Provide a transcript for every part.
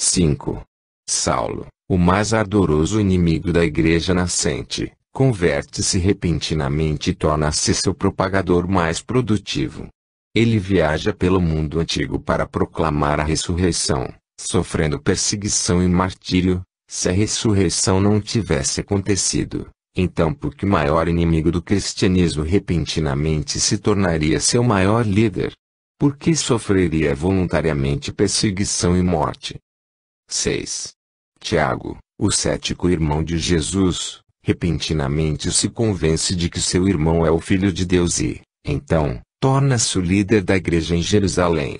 5. Saulo, o mais ardoroso inimigo da igreja nascente, converte-se repentinamente e torna-se seu propagador mais produtivo. Ele viaja pelo mundo antigo para proclamar a ressurreição, sofrendo perseguição e martírio. Se a ressurreição não tivesse acontecido, então por que o maior inimigo do cristianismo repentinamente se tornaria seu maior líder? Por que sofreria voluntariamente perseguição e morte? 6. Tiago, o cético irmão de Jesus, repentinamente se convence de que seu irmão é o Filho de Deus e, então, torna-se o líder da igreja em Jerusalém.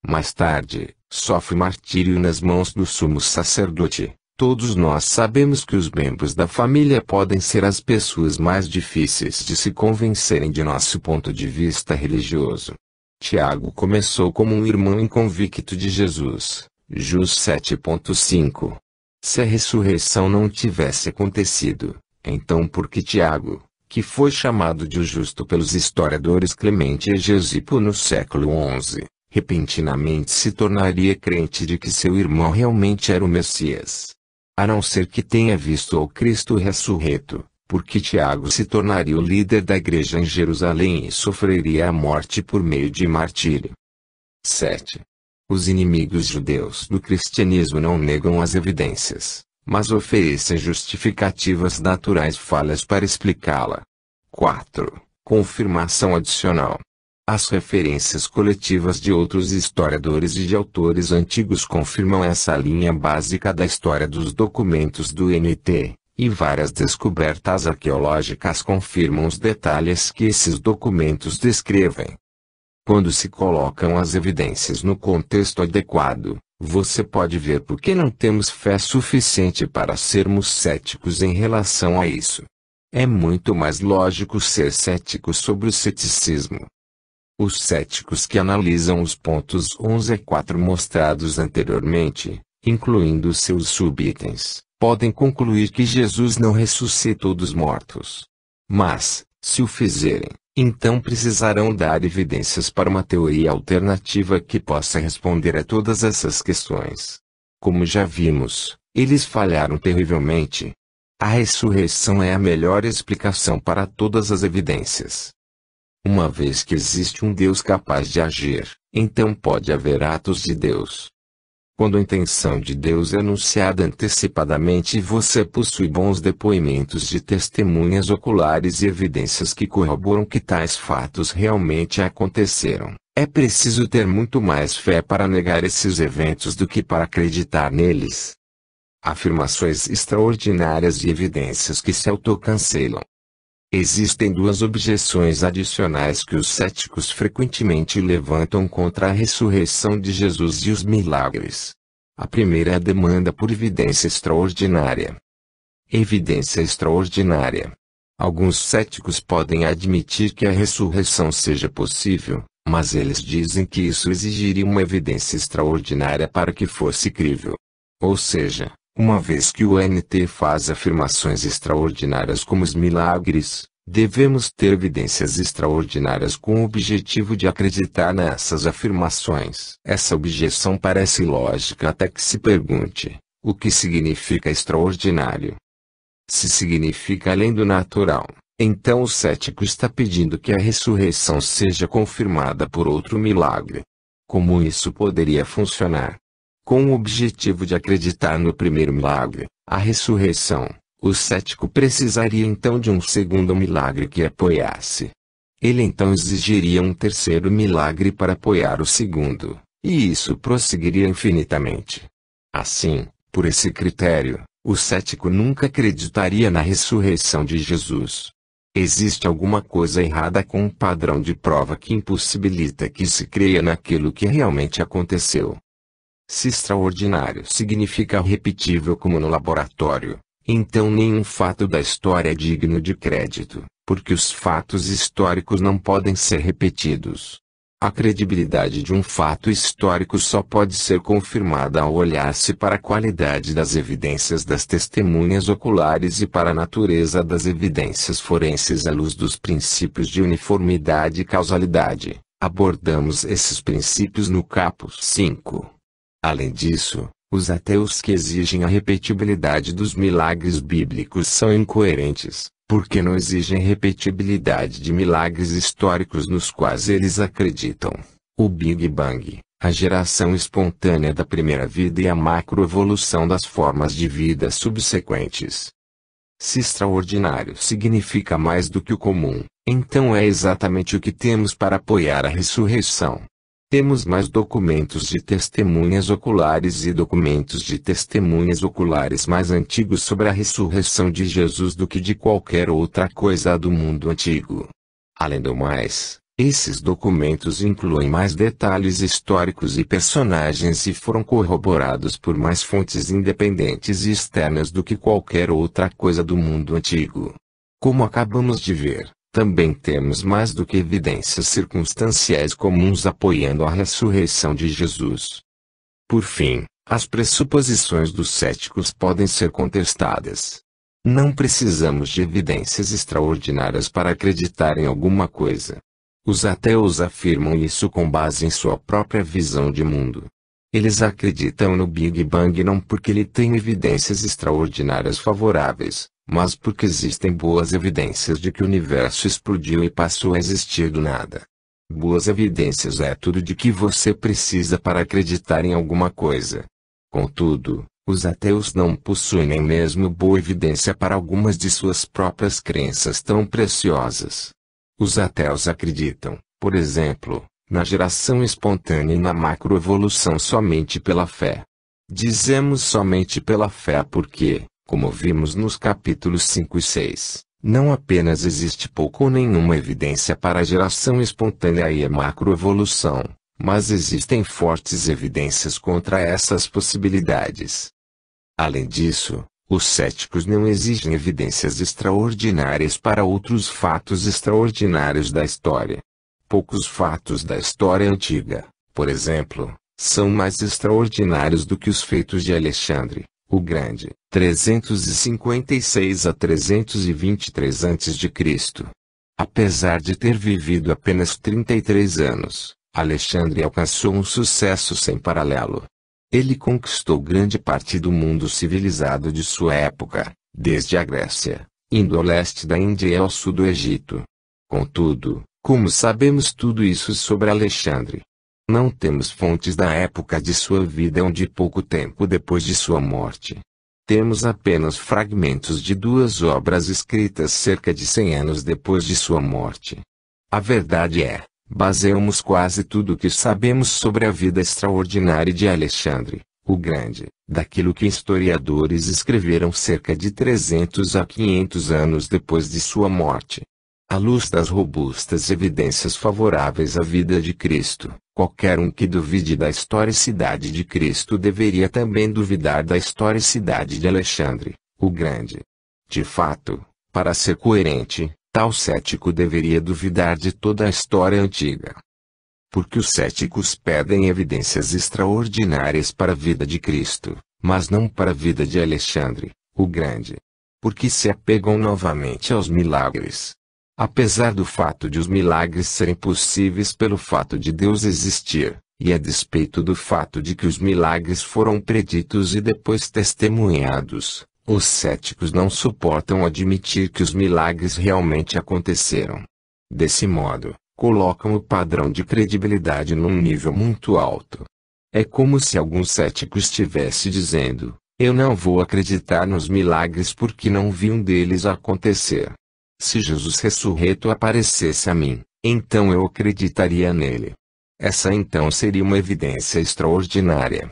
Mais tarde, sofre martírio nas mãos do sumo sacerdote. Todos nós sabemos que os membros da família podem ser as pessoas mais difíceis de se convencerem de nosso ponto de vista religioso. Tiago começou como um irmão inconvicto de Jesus. Jus 7.5. Se a ressurreição não tivesse acontecido, então por que Tiago, que foi chamado de o justo pelos historiadores Clemente e Gesipo no século XI, repentinamente se tornaria crente de que seu irmão realmente era o Messias? A não ser que tenha visto o Cristo ressurreto, porque Tiago se tornaria o líder da igreja em Jerusalém e sofreria a morte por meio de martírio. 7. Os inimigos judeus do cristianismo não negam as evidências, mas oferecem justificativas naturais falhas para explicá-la. 4. Confirmação adicional. As referências coletivas de outros historiadores e de autores antigos confirmam essa linha básica da história dos documentos do NT, e várias descobertas arqueológicas confirmam os detalhes que esses documentos descrevem. Quando se colocam as evidências no contexto adequado, você pode ver por que não temos fé suficiente para sermos céticos em relação a isso. É muito mais lógico ser cético sobre o ceticismo. Os céticos que analisam os pontos 11 a 4 mostrados anteriormente, incluindo seus subitens, podem concluir que Jesus não ressuscitou dos mortos. Mas, se o fizerem, então precisarão dar evidências para uma teoria alternativa que possa responder a todas essas questões. Como já vimos, eles falharam terrivelmente. A ressurreição é a melhor explicação para todas as evidências. Uma vez que existe um Deus capaz de agir, então pode haver atos de Deus. Quando a intenção de Deus é anunciada antecipadamente e você possui bons depoimentos de testemunhas oculares e evidências que corroboram que tais fatos realmente aconteceram, é preciso ter muito mais fé para negar esses eventos do que para acreditar neles. Afirmações extraordinárias e evidências que se autocancelam. Existem duas objeções adicionais que os céticos frequentemente levantam contra a ressurreição de Jesus e os milagres. A primeira é a demanda por evidência extraordinária. Evidência extraordinária. Alguns céticos podem admitir que a ressurreição seja possível, mas eles dizem que isso exigiria uma evidência extraordinária para que fosse crível. Ou seja, uma vez que o NT faz afirmações extraordinárias como os milagres, devemos ter evidências extraordinárias com o objetivo de acreditar nessas afirmações. Essa objeção parece lógica até que se pergunte: o que significa extraordinário? Se significa além do natural, então o cético está pedindo que a ressurreição seja confirmada por outro milagre. Como isso poderia funcionar? Com o objetivo de acreditar no primeiro milagre, a ressurreição, o cético precisaria então de um segundo milagre que apoiasse. Ele então exigiria um terceiro milagre para apoiar o segundo, e isso prosseguiria infinitamente. Assim, por esse critério, o cético nunca acreditaria na ressurreição de Jesus. Existe alguma coisa errada com o padrão de prova que impossibilita que se creia naquilo que realmente aconteceu. Se extraordinário significa repetível como no laboratório, então nenhum fato da história é digno de crédito, porque os fatos históricos não podem ser repetidos. A credibilidade de um fato histórico só pode ser confirmada ao olhar-se para a qualidade das evidências das testemunhas oculares e para a natureza das evidências forenses à luz dos princípios de uniformidade e causalidade. Abordamos esses princípios no caput 5. Além disso, Os ateus que exigem a repetibilidade dos milagres bíblicos são incoerentes, porque não exigem repetibilidade de milagres históricos nos quais eles acreditam. O Big Bang, a geração espontânea da primeira vida e a macroevolução das formas de vida subsequentes. Se extraordinário significa mais do que o comum, então é exatamente o que temos para apoiar a ressurreição. Temos mais documentos de testemunhas oculares e documentos de testemunhas oculares mais antigos sobre a ressurreição de Jesus do que de qualquer outra coisa do mundo antigo. Além do mais, esses documentos incluem mais detalhes históricos e personagens e foram corroborados por mais fontes independentes e externas do que qualquer outra coisa do mundo antigo. Como acabamos de ver, também temos mais do que evidências circunstanciais comuns apoiando a ressurreição de Jesus. Por fim, as pressuposições dos céticos podem ser contestadas. Não precisamos de evidências extraordinárias para acreditar em alguma coisa. Os ateus afirmam isso com base em sua própria visão de mundo. Eles acreditam no Big Bang não porque ele tem evidências extraordinárias favoráveis, mas porque existem boas evidências de que o universo explodiu e passou a existir do nada. Boas evidências é tudo de que você precisa para acreditar em alguma coisa. Contudo, os ateus não possuem nem mesmo boa evidência para algumas de suas próprias crenças tão preciosas. Os ateus acreditam, por exemplo, na geração espontânea e na macroevolução somente pela fé. Dizemos somente pela fé porque, como vimos nos capítulos 5 e 6, não apenas existe pouca ou nenhuma evidência para a geração espontânea e a macroevolução, mas existem fortes evidências contra essas possibilidades. Além disso, os céticos não exigem evidências extraordinárias para outros fatos extraordinários da história. Poucos fatos da história antiga, por exemplo, são mais extraordinários do que os feitos de Alexandre, o Grande, 356 a 323 a.C. Apesar de ter vivido apenas 33 anos, Alexandre alcançou um sucesso sem paralelo. Ele conquistou grande parte do mundo civilizado de sua época, desde a Grécia, indo ao leste da Índia e ao sul do Egito. Contudo, como sabemos tudo isso sobre Alexandre? Não temos fontes da época de sua vida ou de pouco tempo depois de sua morte. Temos apenas fragmentos de duas obras escritas cerca de 100 anos depois de sua morte. A verdade é, baseamos quase tudo o que sabemos sobre a vida extraordinária de Alexandre, o Grande, daquilo que historiadores escreveram cerca de 300 a 500 anos depois de sua morte. À luz das robustas evidências favoráveis à vida de Cristo, qualquer um que duvide da historicidade de Cristo deveria também duvidar da historicidade de Alexandre, o Grande. De fato, para ser coerente, tal cético deveria duvidar de toda a história antiga. Porque os céticos pedem evidências extraordinárias para a vida de Cristo, mas não para a vida de Alexandre, o Grande. Porque se apegam novamente aos milagres. Apesar do fato de os milagres serem possíveis pelo fato de Deus existir, e a despeito do fato de que os milagres foram preditos e depois testemunhados, os céticos não suportam admitir que os milagres realmente aconteceram. Desse modo, colocam o padrão de credibilidade num nível muito alto. É como se algum cético estivesse dizendo: eu não vou acreditar nos milagres porque não vi um deles acontecer. Se Jesus ressurreto aparecesse a mim, então eu acreditaria nele. Essa então seria uma evidência extraordinária.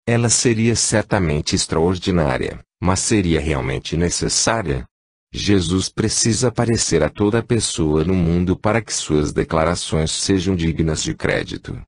Ela seria certamente extraordinária, mas seria realmente necessária? Jesus precisa aparecer a toda pessoa no mundo para que suas declarações sejam dignas de crédito.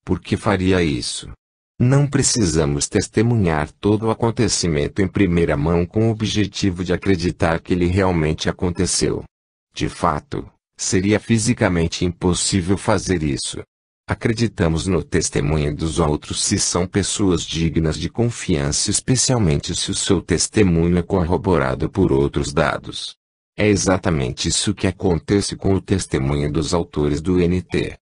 Por que faria isso? Não precisamos testemunhar todo o acontecimento em primeira mão com o objetivo de acreditar que ele realmente aconteceu. De fato, seria fisicamente impossível fazer isso. Acreditamos no testemunho dos outros se são pessoas dignas de confiança, especialmente se o seu testemunho é corroborado por outros dados. É exatamente isso que acontece com o testemunho dos autores do NT.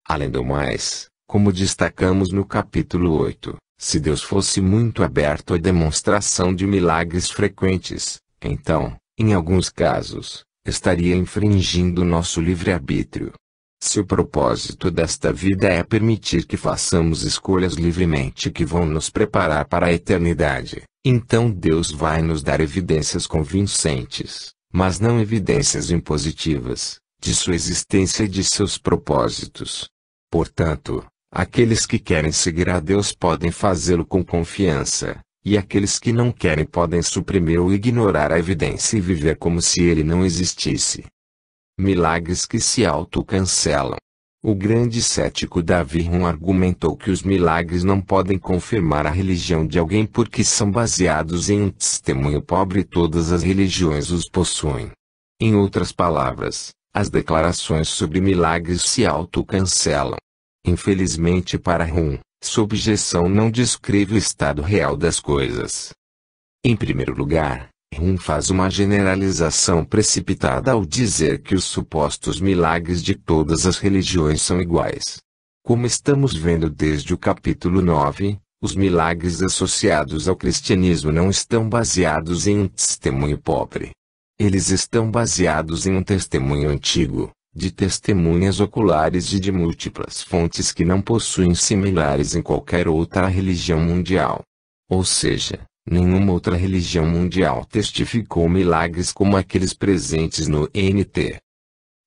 Além do mais, como destacamos no capítulo 8, Se Deus fosse muito aberto à demonstração de milagres frequentes, então, em alguns casos, estaria infringindo nosso livre-arbítrio. Se o propósito desta vida é permitir que façamos escolhas livremente que vão nos preparar para a eternidade, então Deus vai nos dar evidências convincentes, mas não evidências impositivas, de sua existência e de seus propósitos. Portanto, aqueles que querem seguir a Deus podem fazê-lo com confiança, e aqueles que não querem podem suprimir ou ignorar a evidência e viver como se ele não existisse. Milagres que se autocancelam. O grande cético Davi Hume argumentou que os milagres não podem confirmar a religião de alguém porque são baseados em um testemunho pobre e todas as religiões os possuem. Em outras palavras, as declarações sobre milagres se autocancelam. Infelizmente para Hume, sua objeção não descreve o estado real das coisas. Em primeiro lugar, Hume faz uma generalização precipitada ao dizer que os supostos milagres de todas as religiões são iguais. Como estamos vendo desde o capítulo 9, os milagres associados ao cristianismo não estão baseados em um testemunho pobre. Eles estão baseados em um testemunho antigo, de testemunhas oculares e de múltiplas fontes que não possuem similares em qualquer outra religião mundial. Ou seja, nenhuma outra religião mundial testificou milagres como aqueles presentes no NT.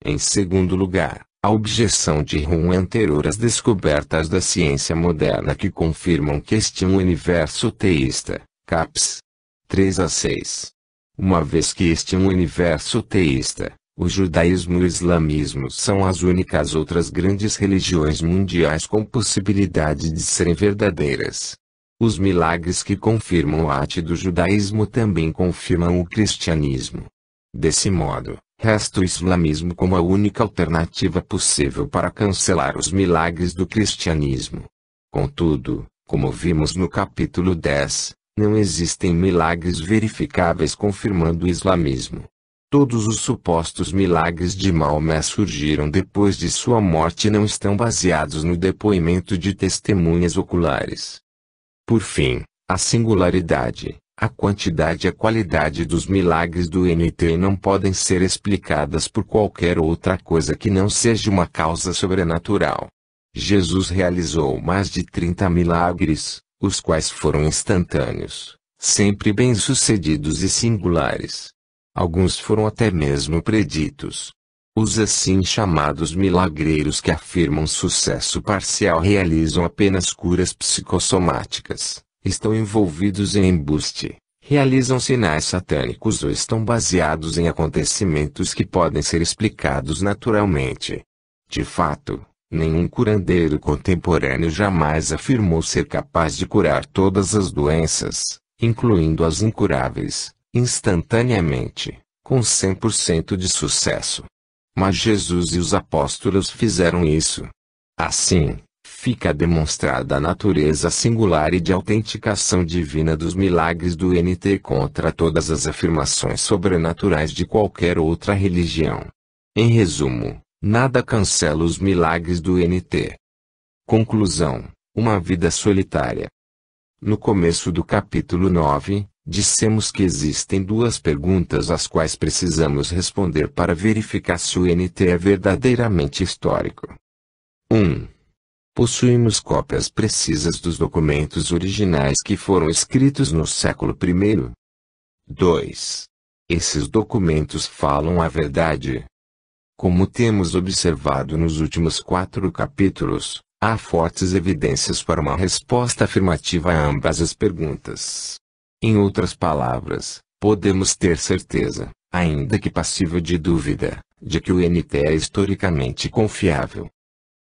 Em segundo lugar, a objeção de Hume é anterior às descobertas da ciência moderna que confirmam que este é um universo teísta, Caps 3-6. Uma vez que este é um universo teísta, o judaísmo e o islamismo são as únicas outras grandes religiões mundiais com possibilidade de serem verdadeiras. Os milagres que confirmam o ate do judaísmo também confirmam o cristianismo. Desse modo, resta o islamismo como a única alternativa possível para cancelar os milagres do cristianismo. Contudo, como vimos no capítulo 10, não existem milagres verificáveis confirmando o islamismo. Todos os supostos milagres de Maomé surgiram depois de sua morte e não estão baseados no depoimento de testemunhas oculares. Por fim, a singularidade, a quantidade e a qualidade dos milagres do NT não podem ser explicadas por qualquer outra coisa que não seja uma causa sobrenatural. Jesus realizou mais de 30 milagres, os quais foram instantâneos, sempre bem-sucedidos e singulares. Alguns foram até mesmo preditos. Os assim chamados milagreiros que afirmam sucesso parcial realizam apenas curas psicossomáticas, estão envolvidos em embuste, realizam sinais satânicos ou estão baseados em acontecimentos que podem ser explicados naturalmente. De fato, nenhum curandeiro contemporâneo jamais afirmou ser capaz de curar todas as doenças, incluindo as incuráveis, instantaneamente, com 100% de sucesso. Mas Jesus e os apóstolos fizeram isso. Assim, fica demonstrada a natureza singular e de autenticação divina dos milagres do NT contra todas as afirmações sobrenaturais de qualquer outra religião. Em resumo, nada cancela os milagres do NT. Conclusão: uma vida solitária. No começo do capítulo 9, dissemos que existem duas perguntas às quais precisamos responder para verificar se o NT é verdadeiramente histórico. 1. Possuímos cópias precisas dos documentos originais que foram escritos no século I? 2. Esses documentos falam a verdade? Como temos observado nos últimos 4 capítulos, há fortes evidências para uma resposta afirmativa a ambas as perguntas. Em outras palavras, podemos ter certeza, ainda que passível de dúvida, de que o NT é historicamente confiável.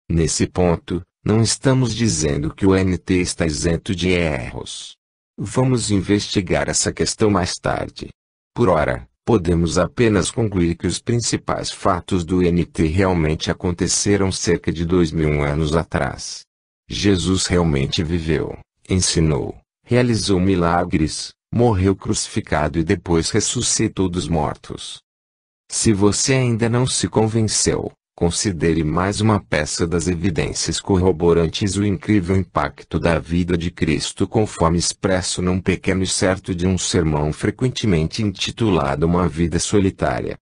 Nesse ponto, não estamos dizendo que o NT está isento de erros. Vamos investigar essa questão mais tarde. Por ora, podemos apenas concluir que os principais fatos do NT realmente aconteceram cerca de 2000 anos atrás. Jesus realmente viveu, ensinou, realizou milagres, morreu crucificado e depois ressuscitou dos mortos. Se você ainda não se convenceu, Considere mais uma peça das evidências corroborantes o incrível impacto da vida de Cristo conforme expresso num pequeno excerto de um sermão frequentemente intitulado Uma Vida Solitária.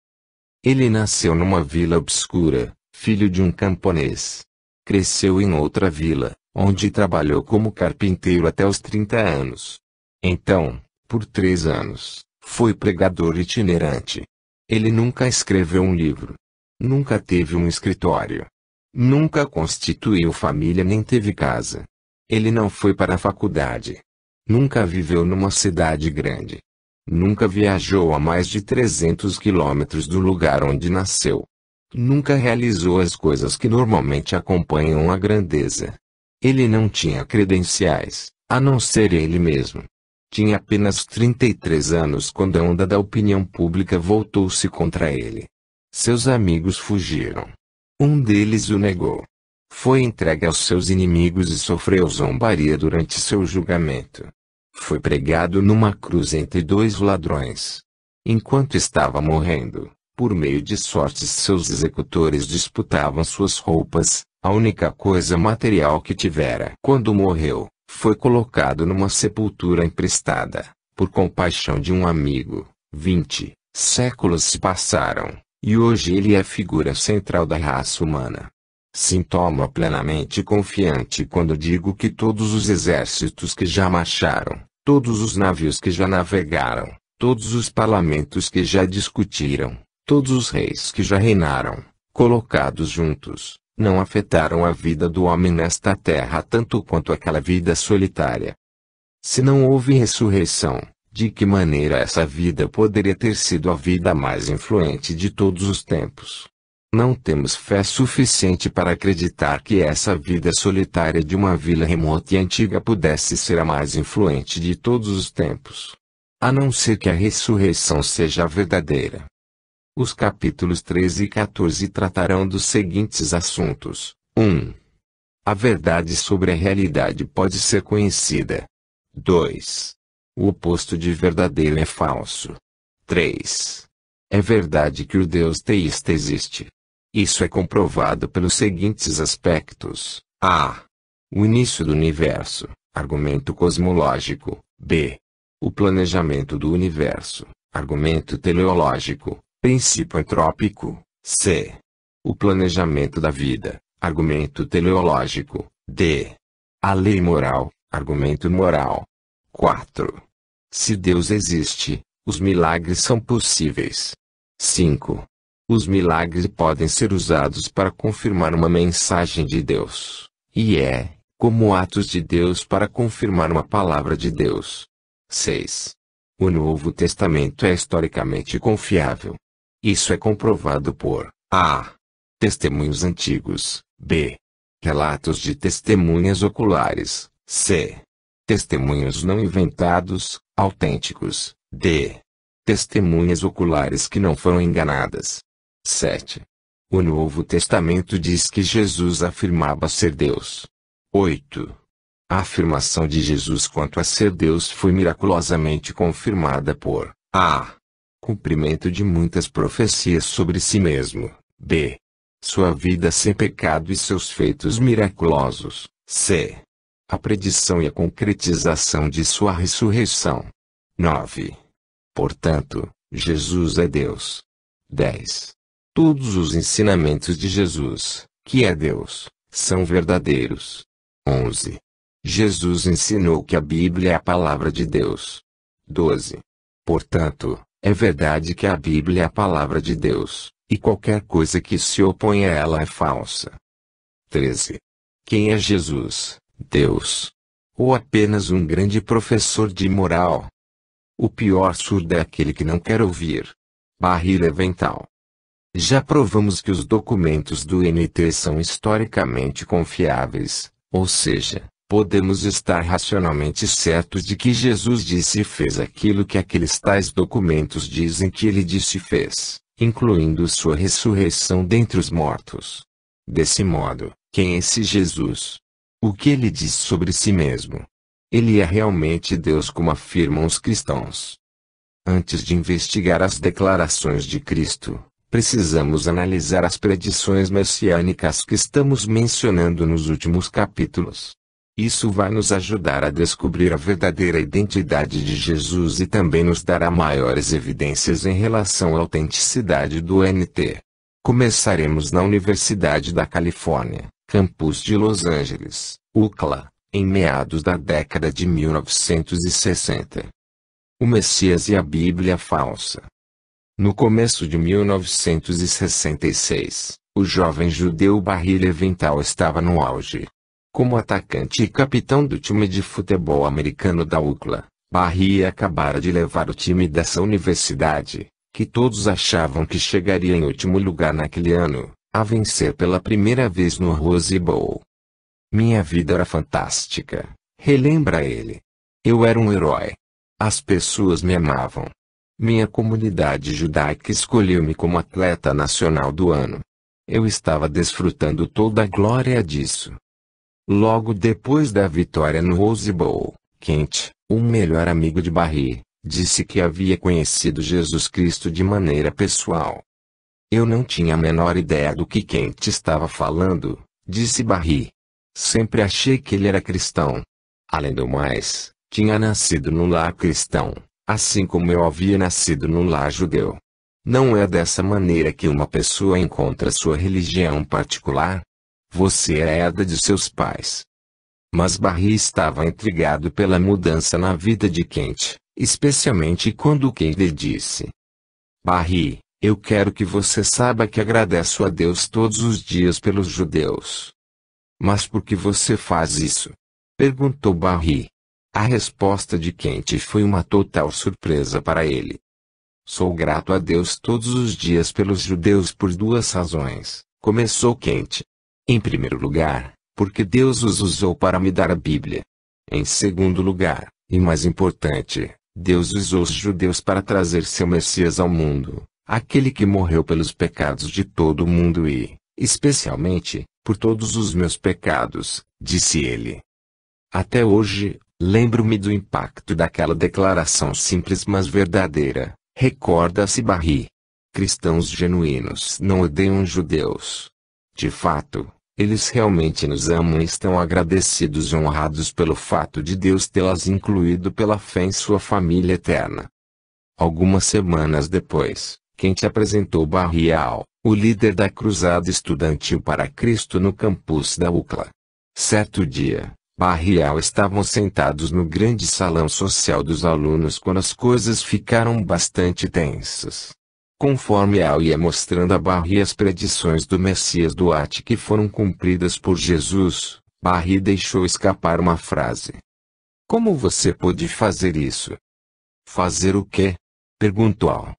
Ele nasceu numa vila obscura, filho de um camponês. Cresceu em outra vila, onde trabalhou como carpinteiro até os 30 anos. Então, por 3 anos, foi pregador itinerante. Ele nunca escreveu um livro. Nunca teve um escritório. Nunca constituiu família nem teve casa. Ele não foi para a faculdade. Nunca viveu numa cidade grande. Nunca viajou a mais de 300 quilômetros do lugar onde nasceu. Nunca realizou as coisas que normalmente acompanham a grandeza. Ele não tinha credenciais, a não ser ele mesmo. Tinha apenas 33 anos quando a onda da opinião pública voltou-se contra ele. Seus amigos fugiram. Um deles o negou. Foi entregue aos seus inimigos e sofreu zombaria durante seu julgamento. Foi pregado numa cruz entre 2 ladrões. Enquanto estava morrendo, por meio de sortes seus executores disputavam suas roupas, a única coisa material que tivera. Quando morreu, foi colocado numa sepultura emprestada, por compaixão de um amigo. 20 séculos se passaram. E hoje ele é a figura central da raça humana. Sinto-me plenamente confiante quando digo que todos os exércitos que já marcharam, todos os navios que já navegaram, todos os parlamentos que já discutiram, todos os reis que já reinaram, colocados juntos, não afetaram a vida do homem nesta terra tanto quanto aquela vida solitária. Se não houve ressurreição, de que maneira essa vida poderia ter sido a vida mais influente de todos os tempos? Não temos fé suficiente para acreditar que essa vida solitária de uma vila remota e antiga pudesse ser a mais influente de todos os tempos. A não ser que a ressurreição seja a verdadeira. Os capítulos 13 e 14 tratarão dos seguintes assuntos. 1. A verdade sobre a realidade pode ser conhecida. 2. O oposto de verdadeiro é falso. 3. É verdade que o Deus teísta existe. Isso é comprovado pelos seguintes aspectos. A. O início do universo, argumento cosmológico. B. O planejamento do universo, argumento teleológico, princípio entrópico. C. O planejamento da vida, argumento teleológico. D. A lei moral, argumento moral. 4. Se Deus existe, os milagres são possíveis. 5. Os milagres podem ser usados para confirmar uma mensagem de Deus, e como atos de Deus para confirmar uma palavra de Deus. 6. O Novo Testamento é historicamente confiável. Isso é comprovado por a. Testemunhos antigos. B. Relatos de testemunhas oculares. C. Testemunhos não inventados, autênticos. D. Testemunhas oculares que não foram enganadas. 7. O Novo Testamento diz que Jesus afirmava ser Deus. 8. A afirmação de Jesus quanto a ser Deus foi miraculosamente confirmada por a. Cumprimento de muitas profecias sobre si mesmo. B. Sua vida sem pecado e seus feitos miraculosos. C. A predição e a concretização de sua ressurreição. 9. Portanto, Jesus é Deus. 10. Todos os ensinamentos de Jesus, que é Deus, são verdadeiros. 11. Jesus ensinou que a Bíblia é a palavra de Deus. 12. Portanto, é verdade que a Bíblia é a palavra de Deus, e qualquer coisa que se opõe a ela é falsa. 13. Quem é Jesus? Deus? Ou apenas um grande professor de moral? O pior surdo é aquele que não quer ouvir. Barry Leventhal. Já provamos que os documentos do NT são historicamente confiáveis, ou seja, podemos estar racionalmente certos de que Jesus disse e fez aquilo que aqueles tais documentos dizem que ele disse e fez, incluindo sua ressurreição dentre os mortos. Desse modo, quem é esse Jesus? O que ele diz sobre si mesmo? Ele é realmente Deus como afirmam os cristãos. Antes de investigar as declarações de Cristo, precisamos analisar as predições messiânicas que estamos mencionando nos últimos capítulos. Isso vai nos ajudar a descobrir a verdadeira identidade de Jesus e também nos dará maiores evidências em relação à autenticidade do NT. Começaremos na Universidade da Califórnia, campus de Los Angeles, UCLA, em meados da década de 1960. O Messias e a Bíblia falsa. No começo de 1966, o jovem judeu Barry Leventhal estava no auge. Como atacante e capitão do time de futebol americano da UCLA, Barry acabara de levar o time dessa universidade, que todos achavam que chegaria em último lugar naquele ano, a vencer pela primeira vez no Rose Bowl. Minha vida era fantástica, relembra ele. Eu era um herói. As pessoas me amavam. Minha comunidade judaica escolheu-me como atleta nacional do ano. Eu estava desfrutando toda a glória disso. Logo depois da vitória no Rose Bowl, Kent, o melhor amigo de Barry, disse que havia conhecido Jesus Cristo de maneira pessoal. Eu não tinha a menor ideia do que Kent estava falando, disse Barry. Sempre achei que ele era cristão. Além do mais, tinha nascido no lar cristão, assim como eu havia nascido no lar judeu. Não é dessa maneira que uma pessoa encontra sua religião particular? Você é herda de seus pais. Mas Barry estava intrigado pela mudança na vida de Kent, especialmente quando Kent lhe disse: Barry, eu quero que você saiba que agradeço a Deus todos os dias pelos judeus. Mas por que você faz isso? Perguntou Barry. A resposta de Kent foi uma total surpresa para ele. Sou grato a Deus todos os dias pelos judeus por duas razões, começou Kent. Em primeiro lugar, porque Deus os usou para me dar a Bíblia. Em segundo lugar, e mais importante, Deus usou os judeus para trazer seu Messias ao mundo, aquele que morreu pelos pecados de todo o mundo e, especialmente, por todos os meus pecados, disse ele. Até hoje, lembro-me do impacto daquela declaração simples mas verdadeira, recorda-se Barry. Cristãos genuínos não odeiam judeus. De fato, eles realmente nos amam e estão agradecidos e honrados pelo fato de Deus tê-las incluído pela fé em sua família eterna. Algumas semanas depois, Kent apresentou Barry o líder da Cruzada Estudantil para Cristo no campus da UCLA. Certo dia, Barry e Al estavam sentados no grande salão social dos alunos quando as coisas ficaram bastante tensas. Conforme Al ia mostrando a Barry as predições do Messias Duarte que foram cumpridas por Jesus, Barry deixou escapar uma frase. Como você pôde fazer isso? Fazer o quê? Perguntou Al.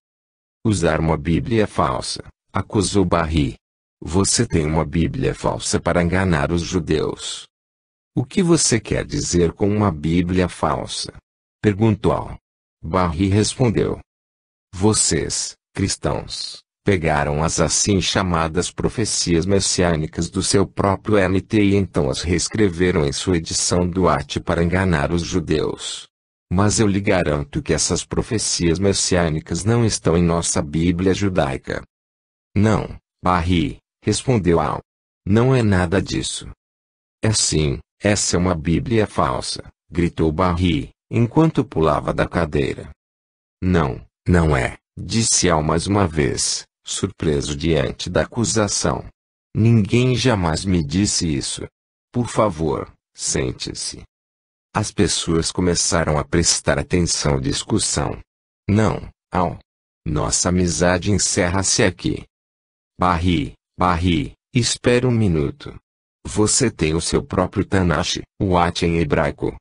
Usar uma Bíblia falsa, acusou Barry. Você tem uma Bíblia falsa para enganar os judeus. O que você quer dizer com uma Bíblia falsa? Perguntou Al. Barry respondeu. Vocês, cristãos, pegaram as assim chamadas profecias messiânicas do seu próprio NT e então as reescreveram em sua edição Duarte para enganar os judeus. Mas eu lhe garanto que essas profecias messiânicas não estão em nossa Bíblia judaica. Não, Barry, respondeu Al. Não é nada disso. É sim, essa é uma Bíblia falsa, gritou Barry, enquanto pulava da cadeira. Não, não é, disse Al mais uma vez, surpreso diante da acusação. Ninguém jamais me disse isso. Por favor, sente-se. As pessoas começaram a prestar atenção à discussão. Não, Al. Nossa amizade encerra-se aqui. Barry, espere um minuto. Você tem o seu próprio Tanakh, o At em hebraico?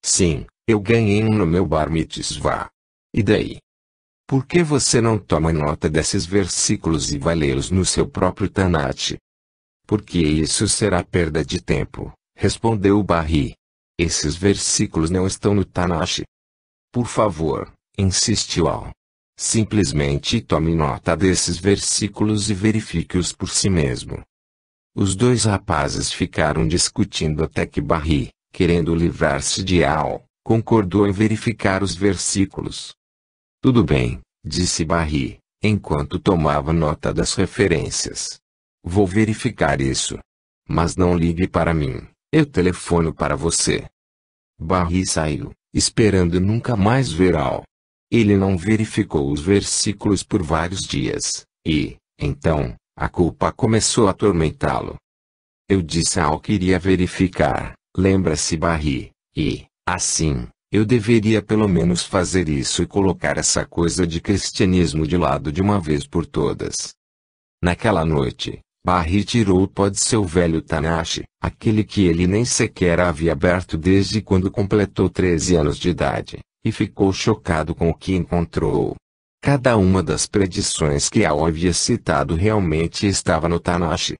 Sim, eu ganhei um no meu Bar Mitzvah. E daí? Por que você não toma nota desses versículos e vai lê-los no seu próprio Tanakh? Porque isso será perda de tempo, respondeu Barry. Esses versículos não estão no Tanakh. Por favor, insistiu Al. Simplesmente tome nota desses versículos e verifique-os por si mesmo. Os dois rapazes ficaram discutindo até que Barry, querendo livrar-se de Al, concordou em verificar os versículos. Tudo bem, disse Barry, enquanto tomava nota das referências. Vou verificar isso. Mas não ligue para mim, eu telefono para você. Barry saiu, esperando nunca mais ver Al. Ele não verificou os versículos por vários dias, e, então, a culpa começou a atormentá-lo. Eu disse a Al que iria verificar, lembra-se Barry, e, assim, eu deveria pelo menos fazer isso e colocar essa coisa de cristianismo de lado de uma vez por todas. Naquela noite, Barry tirou o pó de seu velho Tanache, aquele que ele nem sequer havia aberto desde quando completou 13 anos de idade, e ficou chocado com o que encontrou. Cada uma das predições que Al havia citado realmente estava no Tanache.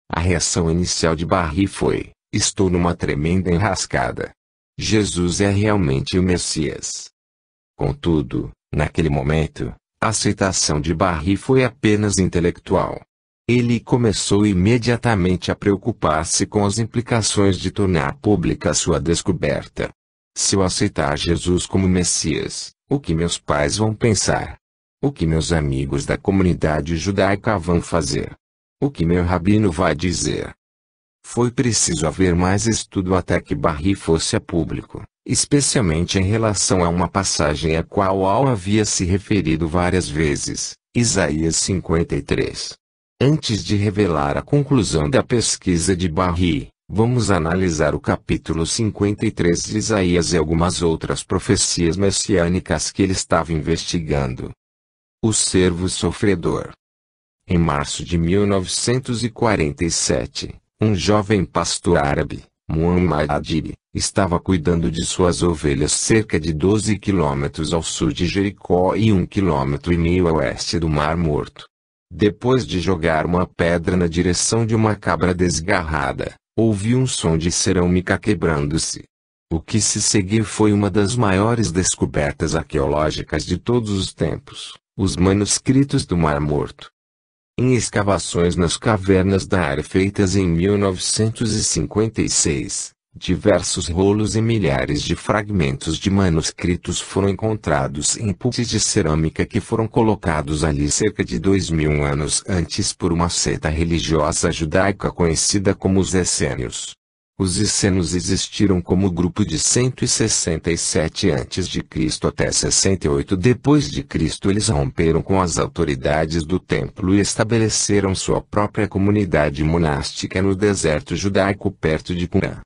A reação inicial de Barry foi: estou numa tremenda enrascada. Jesus é realmente o Messias. Contudo, naquele momento, a aceitação de Barry foi apenas intelectual. Ele começou imediatamente a preocupar-se com as implicações de tornar pública sua descoberta. Se eu aceitar Jesus como Messias, o que meus pais vão pensar? O que meus amigos da comunidade judaica vão fazer? O que meu rabino vai dizer? Foi preciso haver mais estudo até que Barry fosse a público, especialmente em relação a uma passagem a qual Al havia se referido várias vezes, Isaías 53. Antes de revelar a conclusão da pesquisa de Barry, vamos analisar o capítulo 53 de Isaías e algumas outras profecias messiânicas que ele estava investigando. O servo sofredor. Em março de 1947, um jovem pastor árabe, Muhammad Adib, estava cuidando de suas ovelhas cerca de 12 quilômetros ao sul de Jericó e 1,5 quilômetro a oeste do Mar Morto. Depois de jogar uma pedra na direção de uma cabra desgarrada, ouviu um som de cerâmica quebrando-se. O que se seguiu foi uma das maiores descobertas arqueológicas de todos os tempos, os manuscritos do Mar Morto. Em escavações nas cavernas da área feitas em 1956, diversos rolos e milhares de fragmentos de manuscritos foram encontrados em puzzles de cerâmica que foram colocados ali cerca de 2000 anos antes por uma seita religiosa judaica conhecida como os essênios. Os essenos existiram como grupo de 167 a.C. até 68 d.C. Eles romperam com as autoridades do templo e estabeleceram sua própria comunidade monástica no deserto judaico perto de Qumran.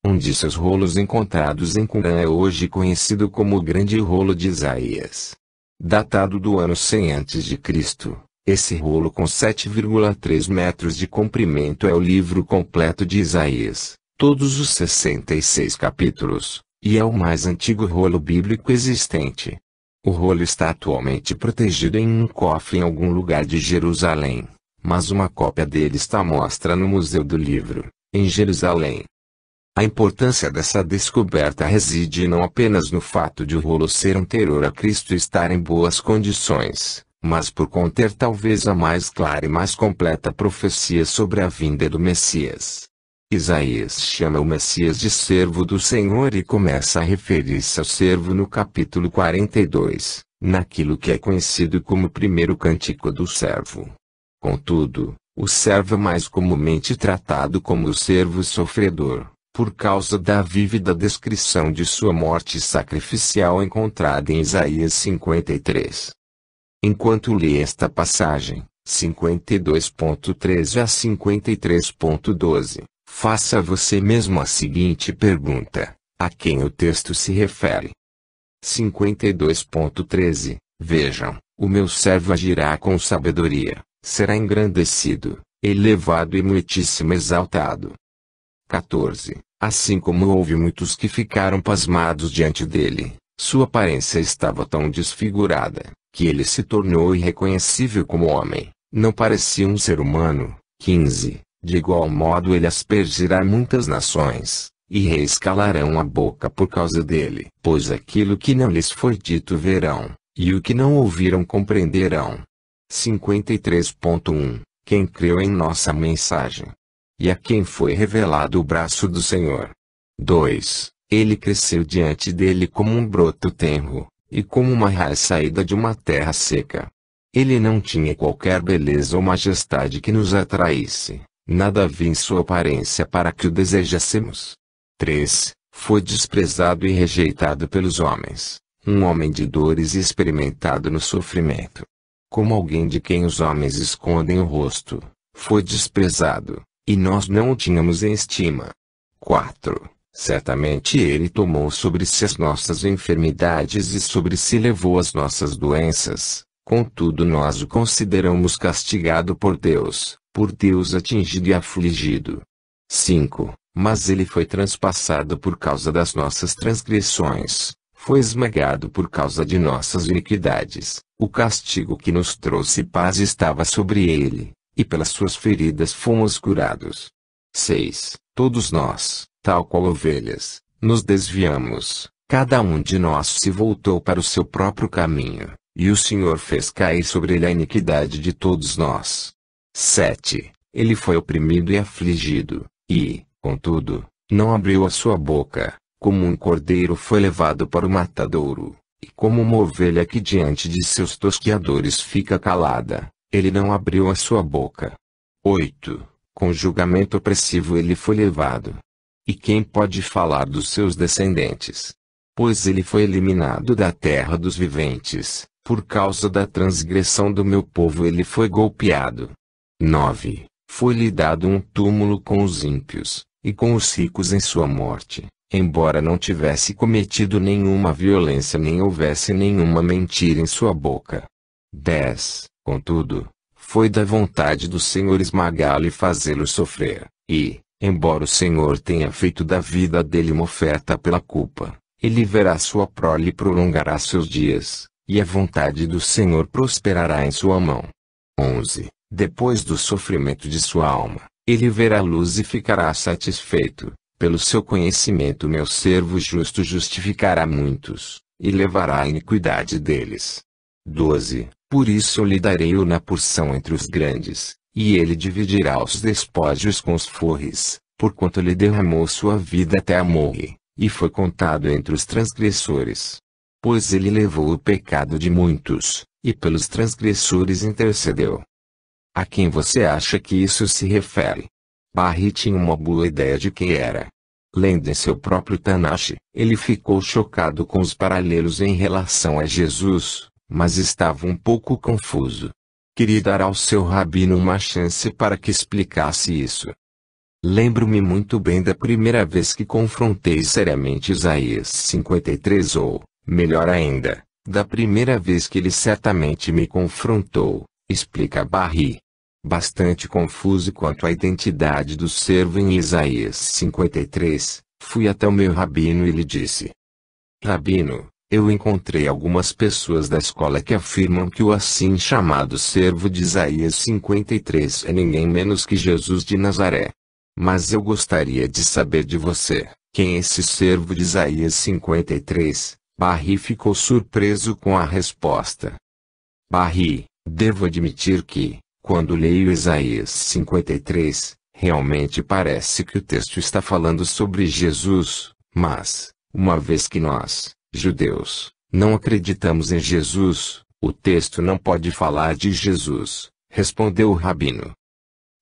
Um de seus rolos encontrados em Qumran é hoje conhecido como o Grande Rolo de Isaías. Datado do ano 100 a.C., esse rolo com 7,3 metros de comprimento é o livro completo de Isaías, todos os 66 capítulos, e é o mais antigo rolo bíblico existente. O rolo está atualmente protegido em um cofre em algum lugar de Jerusalém, mas uma cópia dele está à mostra no Museu do Livro, em Jerusalém. A importância dessa descoberta reside não apenas no fato de o rolo ser anterior a Cristo e estar em boas condições, mas por conter talvez a mais clara e mais completa profecia sobre a vinda do Messias. Isaías chama o Messias de servo do Senhor e começa a referir-se ao servo no capítulo 42, naquilo que é conhecido como o primeiro cântico do servo. Contudo, o servo é mais comumente tratado como o servo sofredor, por causa da vívida descrição de sua morte sacrificial encontrada em Isaías 53. Enquanto lê esta passagem, 52.13 a 53.12, faça a você mesmo a seguinte pergunta: a quem o texto se refere? 52.13, vejam, o meu servo agirá com sabedoria, será engrandecido, elevado e muitíssimo exaltado. 14. Assim como houve muitos que ficaram pasmados diante dele, sua aparência estava tão desfigurada, que ele se tornou irreconhecível como homem, não parecia um ser humano. 15. De igual modo ele aspergirá muitas nações, e reescalarão a boca por causa dele. Pois aquilo que não lhes foi dito verão, e o que não ouviram compreenderão. 53.1. Quem creu em nossa mensagem? E a quem foi revelado o braço do Senhor? 2. Ele cresceu diante dele como um broto tenro, e como uma raiz saída de uma terra seca. Ele não tinha qualquer beleza ou majestade que nos atraísse, nada havia em sua aparência para que o desejássemos. 3. Foi desprezado e rejeitado pelos homens, um homem de dores e experimentado no sofrimento. Como alguém de quem os homens escondem o rosto, foi desprezado, e nós não o tínhamos em estima. 4. Certamente ele tomou sobre si as nossas enfermidades e sobre si levou as nossas doenças, contudo nós o consideramos castigado por Deus atingido e afligido. 5. Mas ele foi transpassado por causa das nossas transgressões, foi esmagado por causa de nossas iniquidades, o castigo que nos trouxe paz estava sobre ele, e pelas suas feridas fomos curados. 6. Todos nós, tal qual ovelhas, nos desviamos, cada um de nós se voltou para o seu próprio caminho, e o Senhor fez cair sobre ele a iniquidade de todos nós. 7. Ele foi oprimido e afligido, e, contudo, não abriu a sua boca, como um cordeiro foi levado para o matadouro, e como uma ovelha que diante de seus tosqueadores fica calada, ele não abriu a sua boca. 8. Com julgamento opressivo ele foi levado. E quem pode falar dos seus descendentes? Pois ele foi eliminado da terra dos viventes, por causa da transgressão do meu povo ele foi golpeado. 9. Foi-lhe dado um túmulo com os ímpios, e com os ricos em sua morte, embora não tivesse cometido nenhuma violência nem houvesse nenhuma mentira em sua boca. 10. Contudo, foi da vontade do Senhor esmagá-lo e fazê-lo sofrer, e, embora o Senhor tenha feito da vida dele uma oferta pela culpa, ele verá sua prole e prolongará seus dias, e a vontade do Senhor prosperará em sua mão. 11. Depois do sofrimento de sua alma, ele verá a luz e ficará satisfeito. Pelo seu conhecimento meu servo justo justificará muitos, e levará a iniquidade deles. 12. Por isso eu lhe darei na porção entre os grandes, e ele dividirá os despojos com os forres, porquanto ele derramou sua vida até a morte, e foi contado entre os transgressores. Pois ele levou o pecado de muitos, e pelos transgressores intercedeu. A quem você acha que isso se refere? Barry tinha uma boa ideia de quem era. Lendo em seu próprio Tanakh, ele ficou chocado com os paralelos em relação a Jesus, mas estava um pouco confuso. Queria dar ao seu rabino uma chance para que explicasse isso. Lembro-me muito bem da primeira vez que confrontei seriamente Isaías 53 ou, melhor ainda, da primeira vez que ele certamente me confrontou, explica Barry. Bastante confuso quanto à identidade do servo em Isaías 53, fui até o meu rabino e lhe disse: Rabino, eu encontrei algumas pessoas da escola que afirmam que o assim chamado servo de Isaías 53 é ninguém menos que Jesus de Nazaré. Mas eu gostaria de saber de você, quem é esse servo de Isaías 53? Barry ficou surpreso com a resposta. Barry, devo admitir que, quando leio Isaías 53, realmente parece que o texto está falando sobre Jesus, mas, uma vez que nós, judeus, não acreditamos em Jesus, o texto não pode falar de Jesus, respondeu o rabino.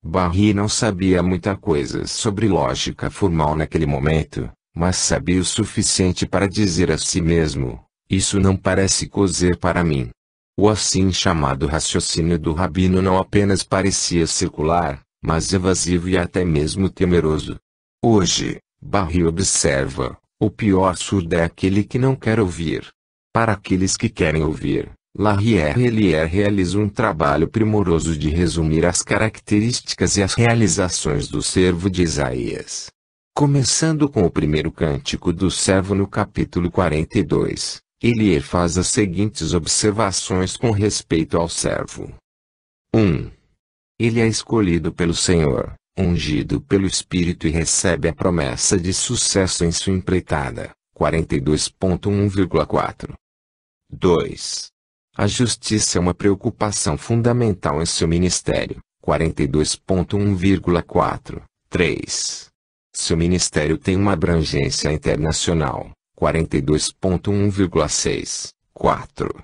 Barry não sabia muita coisa sobre lógica formal naquele momento, mas sabia o suficiente para dizer a si mesmo: isso não parece coser para mim. O assim chamado raciocínio do rabino não apenas parecia circular, mas evasivo e até mesmo temeroso. Hoje, Barry observa, o pior surdo é aquele que não quer ouvir. Para aqueles que querem ouvir, Larrier Elier realiza um trabalho primoroso de resumir as características e as realizações do servo de Isaías. Começando com o primeiro cântico do servo no capítulo 42. Elier faz as seguintes observações com respeito ao servo. 1. Ele é escolhido pelo Senhor, ungido pelo Espírito e recebe a promessa de sucesso em sua empreitada. 42.1,4. 2. A justiça é uma preocupação fundamental em seu ministério. 42.1,4. 3. Seu ministério tem uma abrangência internacional. 42.1,6. 4.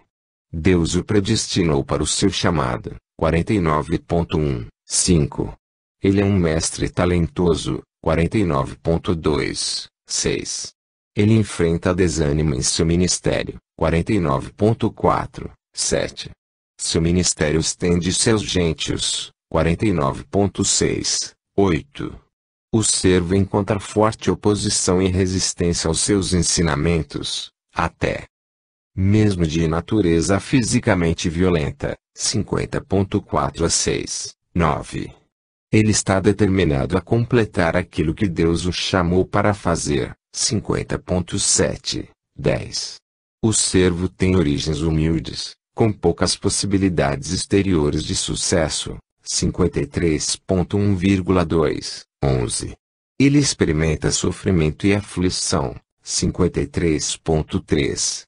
Deus o predestinou para o seu chamado. 49.1.5. Ele é um mestre talentoso. 49.2.6. Ele enfrenta desânimo em seu ministério. 49.4.7. Seu ministério estende-se aos gentios. 49.6.8. O servo encontra forte oposição e resistência aos seus ensinamentos, até mesmo de natureza fisicamente violenta. 50.4-6.9. Ele está determinado a completar aquilo que Deus o chamou para fazer. 50.7.10. O servo tem origens humildes, com poucas possibilidades exteriores de sucesso. 53.1,2.11. Ele experimenta sofrimento e aflição. 53.3.12.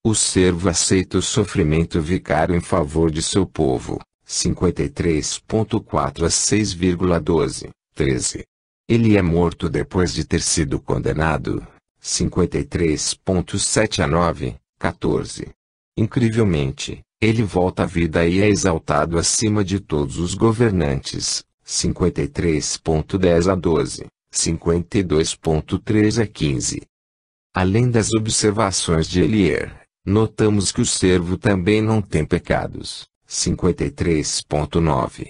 O servo aceita o sofrimento vicário em favor de seu povo. 53.4-6,12.13. Ele é morto depois de ter sido condenado. 53.7-9.14. Incrivelmente, ele volta à vida e é exaltado acima de todos os governantes. 53.10-12, 52.13-15. Além das observações de Elier, notamos que o servo também não tem pecados. 53.9.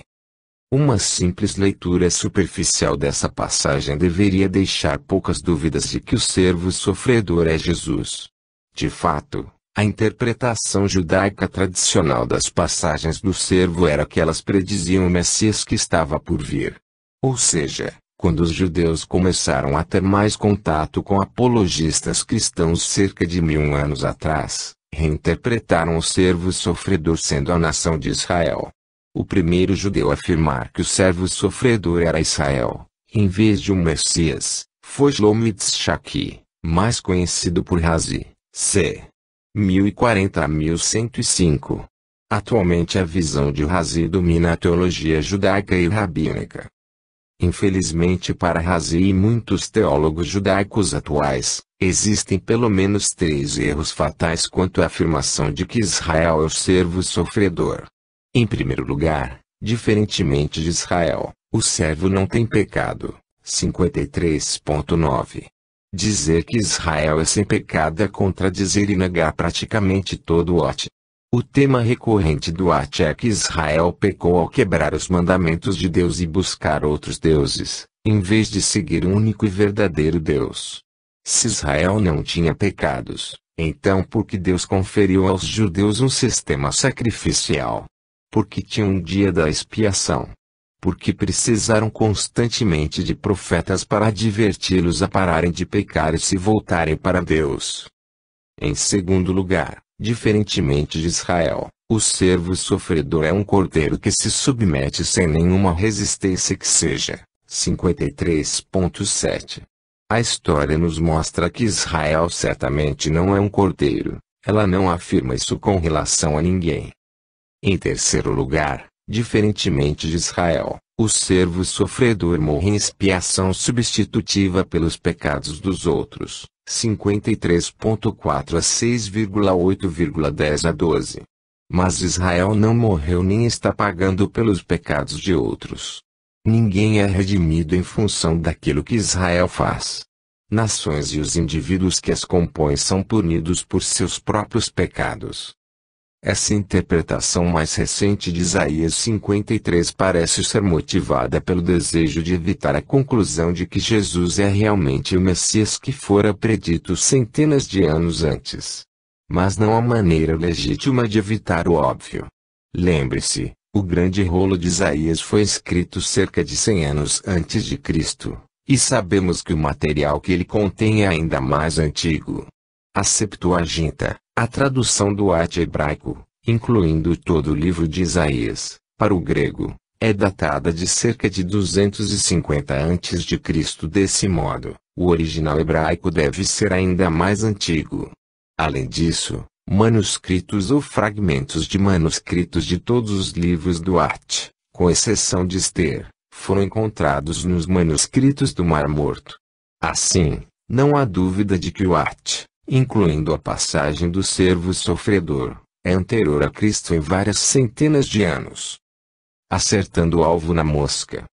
Uma simples leitura superficial dessa passagem deveria deixar poucas dúvidas de que o servo sofredor é Jesus. De fato, a interpretação judaica tradicional das passagens do servo era que elas prediziam o Messias que estava por vir. Ou seja, quando os judeus começaram a ter mais contato com apologistas cristãos cerca de 1000 anos atrás, reinterpretaram o servo sofredor sendo a nação de Israel. O primeiro judeu a afirmar que o servo sofredor era Israel, em vez de um Messias, foi Shlomo Yitzhaki, mais conhecido por Razi, c. 1040 a 1105. Atualmente a visão de Razi domina a teologia judaica e rabínica. Infelizmente para Razi e muitos teólogos judaicos atuais, existem pelo menos 3 erros fatais quanto à afirmação de que Israel é o servo sofredor. Em primeiro lugar, diferentemente de Israel, o servo não tem pecado. 53.9. Dizer que Israel é sem pecado é contradizer e negar praticamente todo o OT. O tema recorrente do OT é que Israel pecou ao quebrar os mandamentos de Deus e buscar outros deuses, em vez de seguir o único e verdadeiro Deus. Se Israel não tinha pecados, então por que Deus conferiu aos judeus um sistema sacrificial? Porque tinha um dia da expiação. Porque precisaram constantemente de profetas para adverti-los a pararem de pecar e se voltarem para Deus. Em segundo lugar, diferentemente de Israel, o servo sofredor é um cordeiro que se submete sem nenhuma resistência que seja. 53.7. A história nos mostra que Israel certamente não é um cordeiro. Ela não afirma isso com relação a ninguém. Em terceiro lugar, diferentemente de Israel, o servo sofredor morre em expiação substitutiva pelos pecados dos outros. 53.4 a 6,8,10 a 12. Mas Israel não morreu nem está pagando pelos pecados de outros. Ninguém é redimido em função daquilo que Israel faz. Nações e os indivíduos que as compõem são punidos por seus próprios pecados. Essa interpretação mais recente de Isaías 53 parece ser motivada pelo desejo de evitar a conclusão de que Jesus é realmente o Messias que fora predito centenas de anos antes. Mas não há maneira legítima de evitar o óbvio. Lembre-se, o grande rolo de Isaías foi escrito cerca de 100 anos antes de Cristo, e sabemos que o material que ele contém é ainda mais antigo. A Septuaginta, a tradução do arte hebraico, incluindo todo o livro de Isaías, para o grego, é datada de cerca de 250 a.C. Desse modo, o original hebraico deve ser ainda mais antigo. Além disso, manuscritos ou fragmentos de manuscritos de todos os livros do arte, com exceção de Ester, foram encontrados nos manuscritos do Mar Morto. Assim, não há dúvida de que o arte, incluindo a passagem do servo sofredor, É anterior a Cristo em várias centenas de anos. Acertando o alvo na mosca.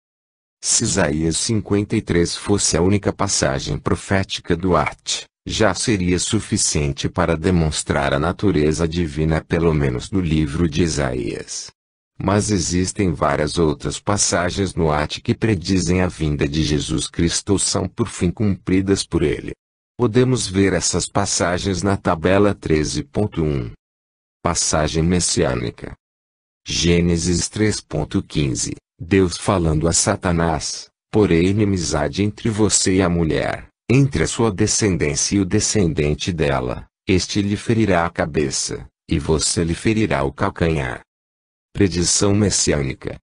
Se Isaías 53 fosse a única passagem profética do Arte, já seria suficiente para demonstrar a natureza divina pelo menos do livro de Isaías. Mas existem várias outras passagens no Arte que predizem a vinda de Jesus Cristo ou são por fim cumpridas por ele. Podemos ver essas passagens na tabela 13.1. Passagem messiânica. Gênesis 3.15. Deus falando a Satanás: porém inimizade entre você e a mulher, entre a sua descendência e o descendente dela, este lhe ferirá a cabeça, e você lhe ferirá o calcanhar. Predição messiânica.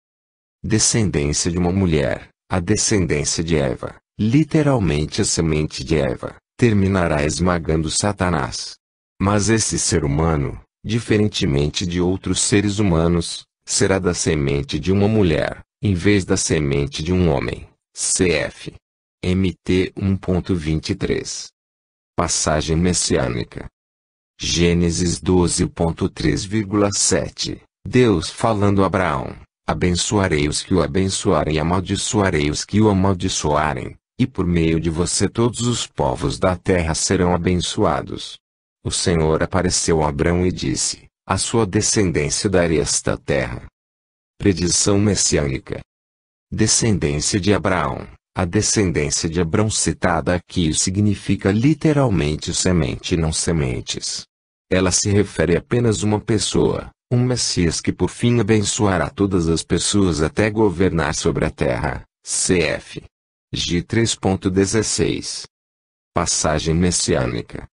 Descendência de uma mulher, a descendência de Eva, literalmente a semente de Eva, terminará esmagando Satanás. Mas esse ser humano, diferentemente de outros seres humanos, será da semente de uma mulher, em vez da semente de um homem. Cf. MT 1.23. Passagem messiânica. Gênesis 12.3,7. Deus falando a Abraão: abençoarei os que o abençoarem e amaldiçoarei os que o amaldiçoarem, e por meio de você todos os povos da terra serão abençoados. O Senhor apareceu a Abraão e disse: a sua descendência darei esta terra. Predição messiânica. Descendência de Abraão. A descendência de Abraão citada aqui significa literalmente semente e não sementes. Ela se refere a apenas uma pessoa, um Messias que por fim abençoará todas as pessoas até governar sobre a terra. Cf. G 3.16. Passagem messiânica.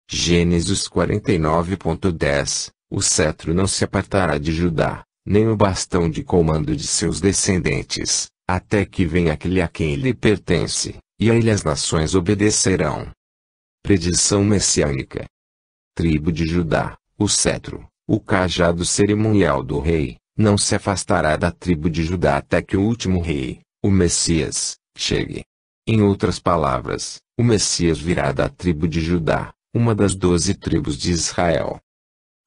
Gênesis 49.10. O cetro não se apartará de Judá, nem o bastão de comando de seus descendentes, até que venha aquele a quem ele pertence, e a ele as nações obedecerão. Predição messiânica. Tribo de Judá, o cetro, o cajado cerimonial do rei, não se afastará da tribo de Judá até que o último rei, o Messias, chegue. Em outras palavras, o Messias virá da tribo de Judá, uma das 12 tribos de Israel.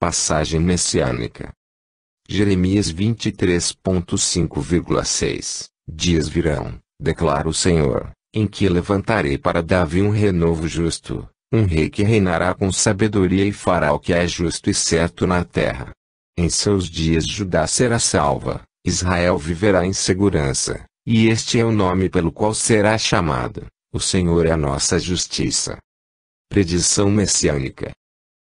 Passagem messiânica. Jeremias 23.5,6. Dias virão, declara o Senhor, em que levantarei para Davi um renovo justo, um rei que reinará com sabedoria e fará o que é justo e certo na terra. Em seus dias Judá será salva, Israel viverá em segurança, e este é o nome pelo qual será chamado: o Senhor é a nossa justiça. Predição messiânica.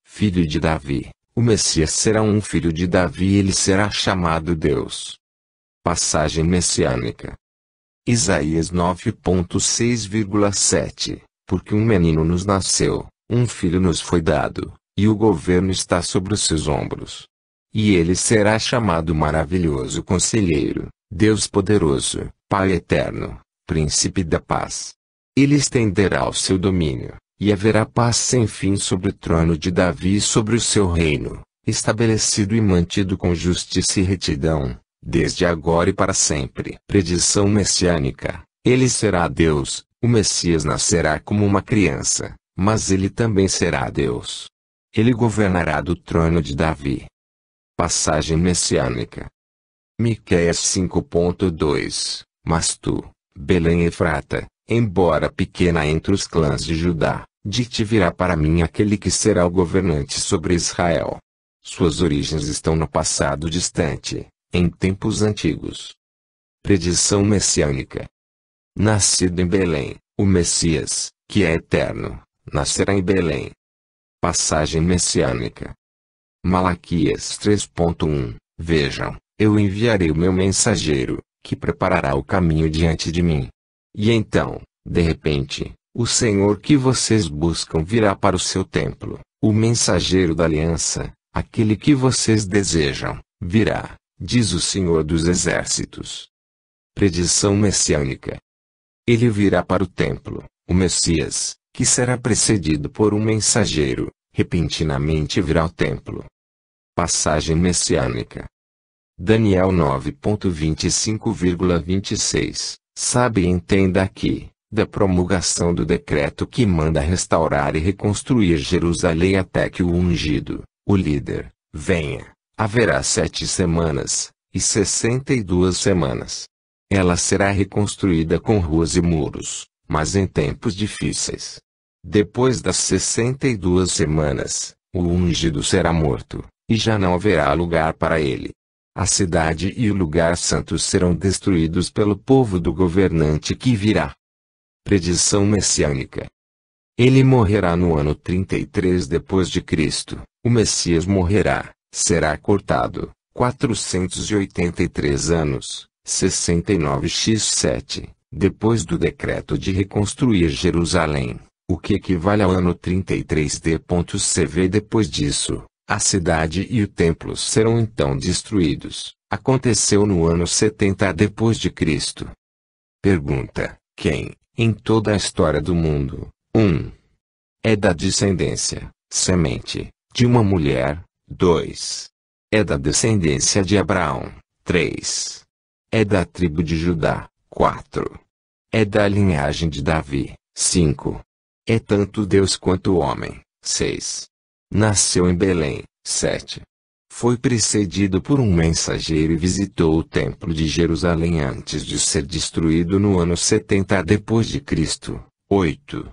Filho de Davi. O Messias será um filho de Davi e ele será chamado Deus. Passagem messiânica. Isaías 9.6,7. Porque um menino nos nasceu, um filho nos foi dado, e o governo está sobre os seus ombros. E ele será chamado Maravilhoso Conselheiro, Deus Poderoso, Pai Eterno, Príncipe da Paz. Ele estenderá o seu domínio, e haverá paz sem fim sobre o trono de Davi e sobre o seu reino, estabelecido e mantido com justiça e retidão, desde agora e para sempre. Predição messiânica. Ele será Deus, o Messias nascerá como uma criança, mas ele também será Deus. Ele governará do trono de Davi. Passagem messiânica. Miqueias 5.2. Mas tu, Belém Efrata, embora pequena entre os clãs de Judá, de ti virá para mim aquele que será o governante sobre Israel. Suas origens estão no passado distante, em tempos antigos. Predição messiânica. Nascido em Belém, o Messias, que é eterno, nascerá em Belém. Passagem messiânica. Malaquias 3.1. Vejam, eu enviarei o meu mensageiro, que preparará o caminho diante de mim. E então, de repente, o Senhor que vocês buscam virá para o seu templo, o mensageiro da aliança, aquele que vocês desejam, virá, diz o Senhor dos Exércitos. Predição messiânica. Ele virá para o templo, o Messias, que será precedido por um mensageiro, repentinamente virá ao templo. Passagem messiânica. Daniel 9.25,26. Sabe e entenda aqui, da promulgação do decreto que manda restaurar e reconstruir Jerusalém até que o ungido, o líder, Venha, haverá 7 semanas, e 62 semanas. Ela será reconstruída com ruas e muros, mas em tempos difíceis. Depois das 62 semanas, o ungido será morto, e já não haverá lugar para ele. A cidade e o lugar santo serão destruídos pelo povo do governante que virá. Predição messiânica. Ele morrerá no ano 33 depois de Cristo. O Messias morrerá, será cortado, 483 anos, 69x7, depois do decreto de reconstruir Jerusalém, o que equivale ao ano 33d.CV. Depois disso, a cidade e o templo serão então destruídos. Aconteceu no ano 70 depois de Cristo. Pergunta: quem, em toda a história do mundo, 1. É da descendência, semente, de uma mulher, 2. É da descendência de Abraão, 3. É da tribo de Judá, 4. É da linhagem de Davi, 5. É tanto Deus quanto o homem, 6. Nasceu em Belém, 7. Foi precedido por um mensageiro e visitou o templo de Jerusalém antes de ser destruído no ano 70 depois de Cristo, 8.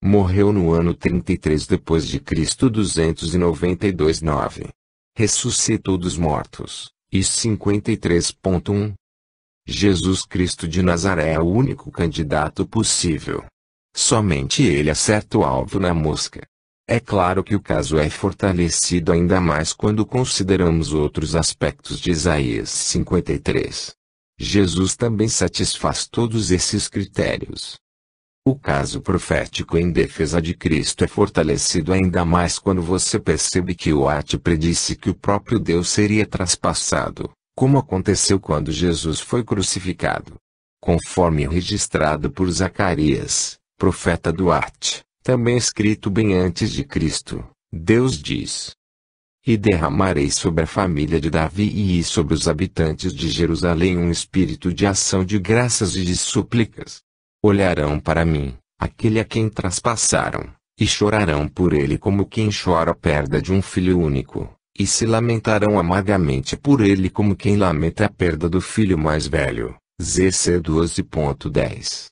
Morreu no ano 33 depois de Cristo, 292. 9. Ressuscitou dos mortos, e 53.1. Jesus Cristo de Nazaré é o único candidato possível. Somente ele acerta o alvo na mosca. É claro que o caso é fortalecido ainda mais quando consideramos outros aspectos de Isaías 53. Jesus também satisfaz todos esses critérios. O caso profético em defesa de Cristo é fortalecido ainda mais quando você percebe que o Ate predisse que o próprio Deus seria traspassado, como aconteceu quando Jesus foi crucificado. Conforme registrado por Zacarias, profeta do Ate, também escrito bem antes de Cristo, Deus diz: E derramarei sobre a família de Davi e sobre os habitantes de Jerusalém um espírito de ação de graças e de súplicas. Olharão para mim, aquele a quem traspassaram, e chorarão por ele como quem chora a perda de um filho único, e se lamentarão amargamente por ele como quem lamenta a perda do filho mais velho. ZC 12.10.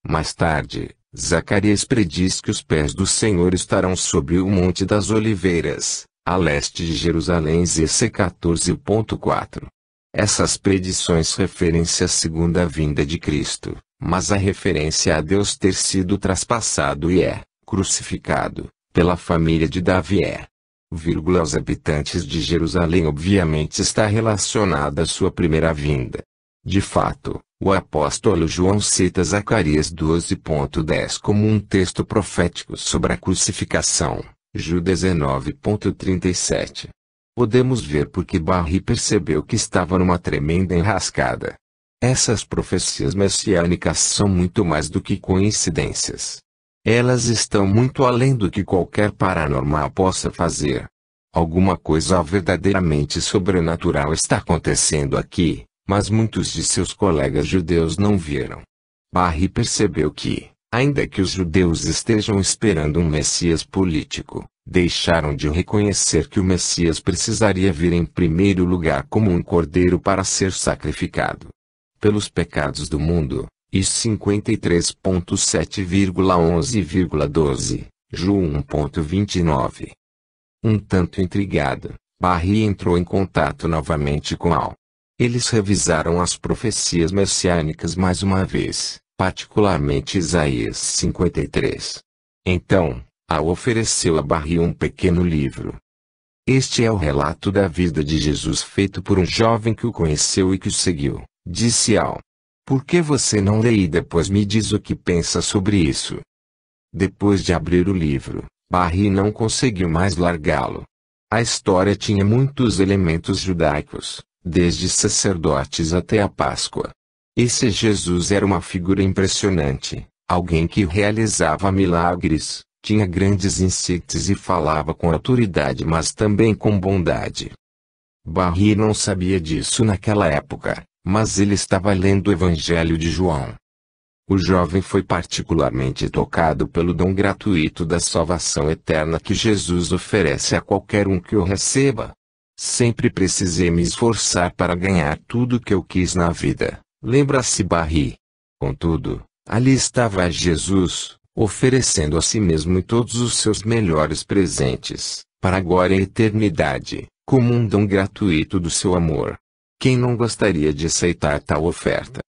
Mais tarde, Zacarias prediz que os pés do Senhor estarão sobre o Monte das Oliveiras, a leste de Jerusalém. ZC 14.4. Essas predições referem-se à segunda vinda de Cristo, mas a referência a Deus ter sido traspassado e crucificado, pela família de Davi aos habitantes de Jerusalém obviamente está relacionada à sua primeira vinda. De fato, o apóstolo João cita Zacarias 12.10 como um texto profético sobre a crucificação, Ju 19.37. Podemos ver porque Barry percebeu que estava numa tremenda enrascada. Essas profecias messiânicas são muito mais do que coincidências. Elas estão muito além do que qualquer paranormal possa fazer. Alguma coisa verdadeiramente sobrenatural está acontecendo aqui, mas muitos de seus colegas judeus não viram. Barry percebeu que, ainda que os judeus estejam esperando um Messias político, deixaram de reconhecer que o Messias precisaria vir em primeiro lugar como um cordeiro para ser sacrificado pelos pecados do mundo, e 53.7,11,12, Ju 1.29. Um tanto intrigado, Barry entrou em contato novamente com Al. Eles revisaram as profecias messiânicas mais uma vez, particularmente Isaías 53. Então, Al ofereceu a Barry um pequeno livro. Este é o relato da vida de Jesus feito por um jovem que o conheceu e que o seguiu, disse Al. Por que você não lê e depois me diz o que pensa sobre isso? Depois de abrir o livro, Barry não conseguiu mais largá-lo. A história tinha muitos elementos judaicos, desde sacerdotes até a Páscoa. Esse Jesus era uma figura impressionante, alguém que realizava milagres, tinha grandes insights e falava com autoridade mas também com bondade. Barry não sabia disso naquela época, mas ele estava lendo o Evangelho de João. O jovem foi particularmente tocado pelo dom gratuito da salvação eterna que Jesus oferece a qualquer um que o receba. Sempre precisei me esforçar para ganhar tudo que eu quis na vida, lembra-se Barry. Contudo, ali estava Jesus, oferecendo a si mesmo e todos os seus melhores presentes, para agora e a eternidade, como um dom gratuito do seu amor. Quem não gostaria de aceitar tal oferta?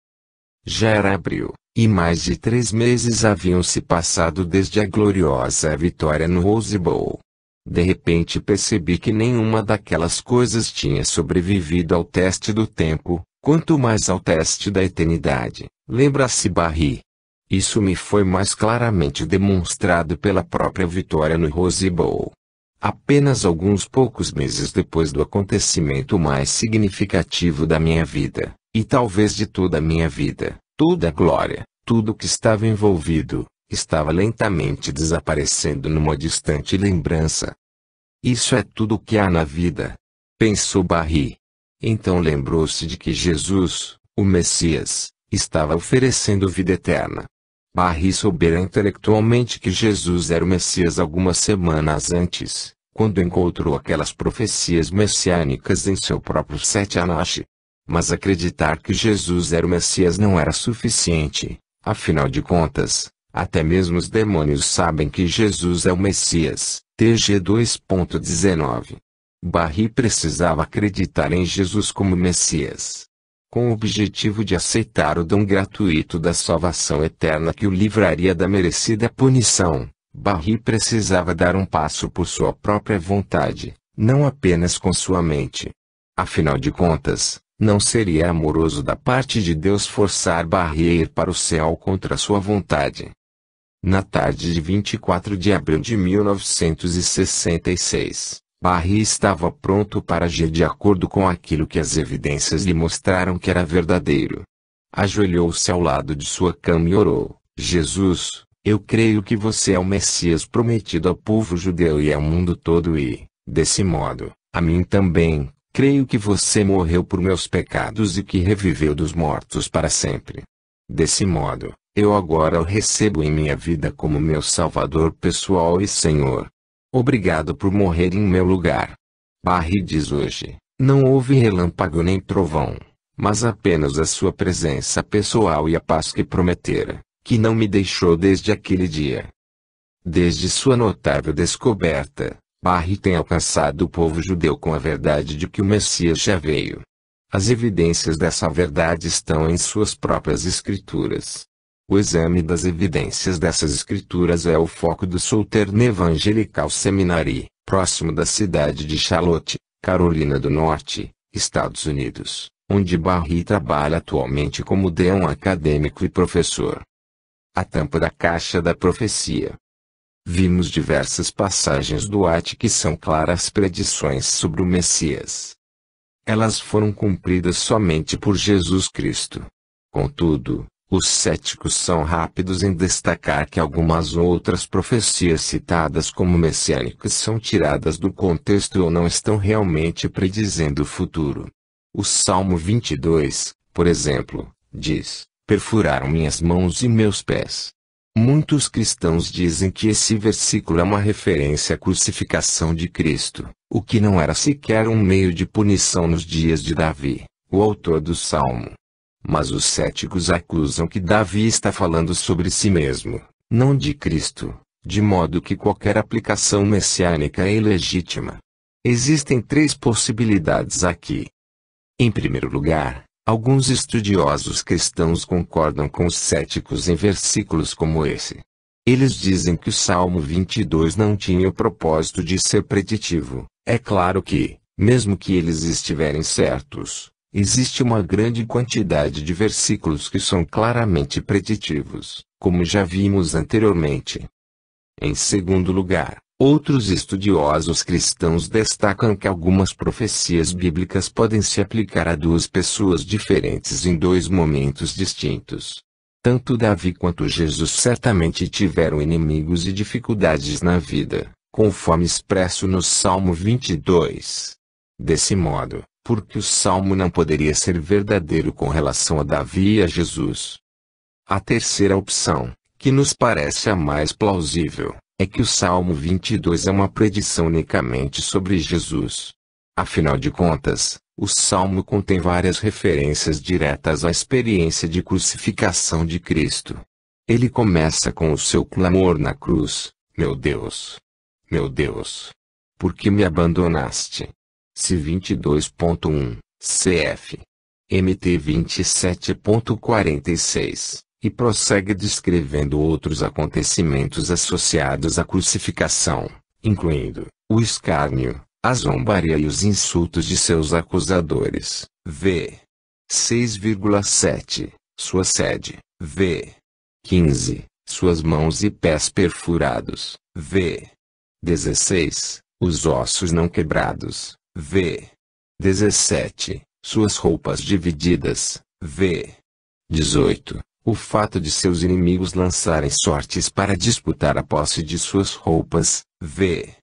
Já era abril, e mais de 3 meses haviam se passado desde a gloriosa vitória no Rose Bowl. De repente percebi que nenhuma daquelas coisas tinha sobrevivido ao teste do tempo, quanto mais ao teste da eternidade, lembra-se Barry. Isso me foi mais claramente demonstrado pela própria vitória no Rose Bowl. Apenas alguns poucos meses depois do acontecimento mais significativo da minha vida, e talvez de toda a minha vida, toda a glória, tudo que estava envolvido, estava lentamente desaparecendo numa distante lembrança. Isso é tudo o que há na vida, pensou Barry. Então lembrou-se de que Jesus, o Messias, estava oferecendo vida eterna. Barry soubera intelectualmente que Jesus era o Messias algumas semanas antes, quando encontrou aquelas profecias messiânicas em seu próprio Sete-Anache. Mas acreditar que Jesus era o Messias não era suficiente, afinal de contas, até mesmo os demônios sabem que Jesus é o Messias. TG 2.19. Barry precisava acreditar em Jesus como Messias. Com o objetivo de aceitar o dom gratuito da salvação eterna que o livraria da merecida punição, Barry precisava dar um passo por sua própria vontade, não apenas com sua mente. Afinal de contas, não seria amoroso da parte de Deus forçar Barry a ir para o céu contra sua vontade. Na tarde de 24 de abril de 1966, Barry estava pronto para agir de acordo com aquilo que as evidências lhe mostraram que era verdadeiro. Ajoelhou-se ao lado de sua cama e orou: Jesus, eu creio que você é o Messias prometido ao povo judeu e ao mundo todo e, desse modo, a mim também. Creio que você morreu por meus pecados e que reviveu dos mortos para sempre. Desse modo, eu agora o recebo em minha vida como meu Salvador pessoal e Senhor. Obrigado por morrer em meu lugar. Barry diz hoje, não houve relâmpago nem trovão, mas apenas a sua presença pessoal e a paz que prometera, que não me deixou desde aquele dia. Desde sua notável descoberta, Barry tem alcançado o povo judeu com a verdade de que o Messias já veio. As evidências dessa verdade estão em suas próprias escrituras. O exame das evidências dessas escrituras é o foco do Southern Evangelical Seminary, próximo da cidade de Charlotte, Carolina do Norte, Estados Unidos, onde Barry trabalha atualmente como deão acadêmico e professor. A tampa da caixa da profecia. Vimos diversas passagens do At que são claras predições sobre o Messias. Elas foram cumpridas somente por Jesus Cristo. Contudo, os céticos são rápidos em destacar que algumas outras profecias citadas como messiânicas são tiradas do contexto ou não estão realmente predizendo o futuro. O Salmo 22, por exemplo, diz: perfuraram minhas mãos e meus pés. Muitos cristãos dizem que esse versículo é uma referência à crucificação de Cristo, o que não era sequer um meio de punição nos dias de Davi, o autor do Salmo. Mas os céticos acusam que Davi está falando sobre si mesmo, não de Cristo, de modo que qualquer aplicação messiânica é ilegítima. Existem 3 possibilidades aqui. Em primeiro lugar, alguns estudiosos cristãos concordam com os céticos em versículos como esse. Eles dizem que o Salmo 22 não tinha o propósito de ser preditivo. É claro que, mesmo que eles estiverem certos, existe uma grande quantidade de versículos que são claramente preditivos, como já vimos anteriormente. Em segundo lugar, outros estudiosos cristãos destacam que algumas profecias bíblicas podem se aplicar a 2 pessoas diferentes em 2 momentos distintos. Tanto Davi quanto Jesus certamente tiveram inimigos e dificuldades na vida, conforme expresso no Salmo 22. Desse modo, porque o Salmo não poderia ser verdadeiro com relação a Davi e a Jesus. A terceira opção, que nos parece a mais plausível, é que o Salmo 22 é uma predição unicamente sobre Jesus. Afinal de contas, o Salmo contém várias referências diretas à experiência de crucificação de Cristo. Ele começa com o seu clamor na cruz: meu Deus, por que me abandonaste? Se 22.1, cf. MT 27.46, e prossegue descrevendo outros acontecimentos associados à crucificação, incluindo o escárnio, a zombaria e os insultos de seus acusadores. V. 6,7. Sua sede. V. 15. Suas mãos e pés perfurados. V. 16. Os ossos não quebrados. V. 17. Suas roupas divididas. V. 18. O fato de seus inimigos lançarem sortes para disputar a posse de suas roupas. V.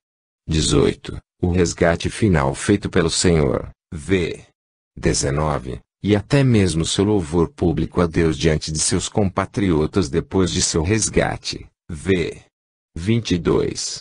18. O resgate final feito pelo Senhor. V. 19. E até mesmo seu louvor público a Deus diante de seus compatriotas depois de seu resgate. V. 22.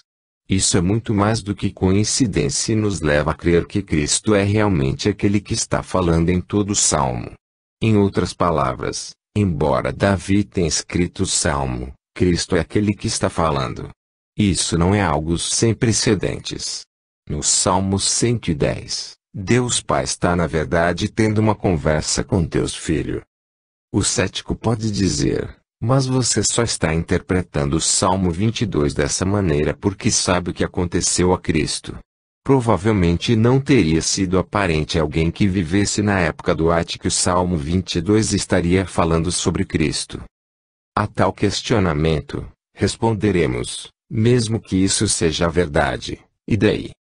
Isso é muito mais do que coincidência e nos leva a crer que Cristo é realmente aquele que está falando em todo o Salmo. Em outras palavras, embora Davi tenha escrito o Salmo, Cristo é aquele que está falando. Isso não é algo sem precedentes. No Salmo 110, Deus Pai está na verdade tendo uma conversa com Deus Filho. O cético pode dizer: mas você só está interpretando o Salmo 22 dessa maneira porque sabe o que aconteceu a Cristo. Provavelmente não teria sido aparente a alguém que vivesse na época do Ate que o Salmo 22 estaria falando sobre Cristo. A tal questionamento, responderemos: mesmo que isso seja verdade, e daí?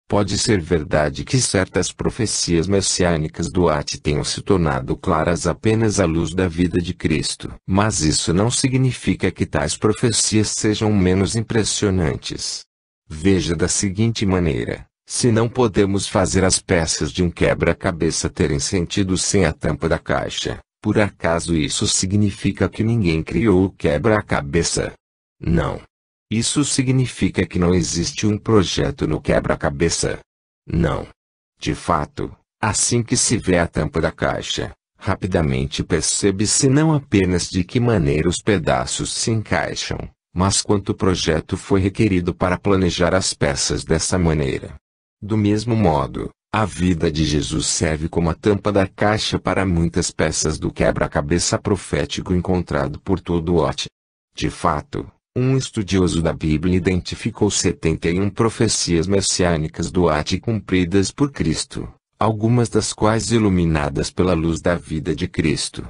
Pode ser verdade que certas profecias messiânicas do Ate tenham se tornado claras apenas à luz da vida de Cristo. Mas isso não significa que tais profecias sejam menos impressionantes. Veja da seguinte maneira: se não podemos fazer as peças de um quebra-cabeça terem sentido sem a tampa da caixa, por acaso isso significa que ninguém criou o quebra-cabeça? Não. Isso significa que não existe um projeto no quebra-cabeça? Não. De fato, assim que se vê a tampa da caixa, rapidamente percebe-se não apenas de que maneira os pedaços se encaixam, mas quanto projeto foi requerido para planejar as peças dessa maneira. Do mesmo modo, a vida de Jesus serve como a tampa da caixa para muitas peças do quebra-cabeça profético encontrado por todo o Ate. De fato, um estudioso da Bíblia identificou 71 profecias messiânicas do Ate cumpridas por Cristo, algumas das quais iluminadas pela luz da vida de Cristo.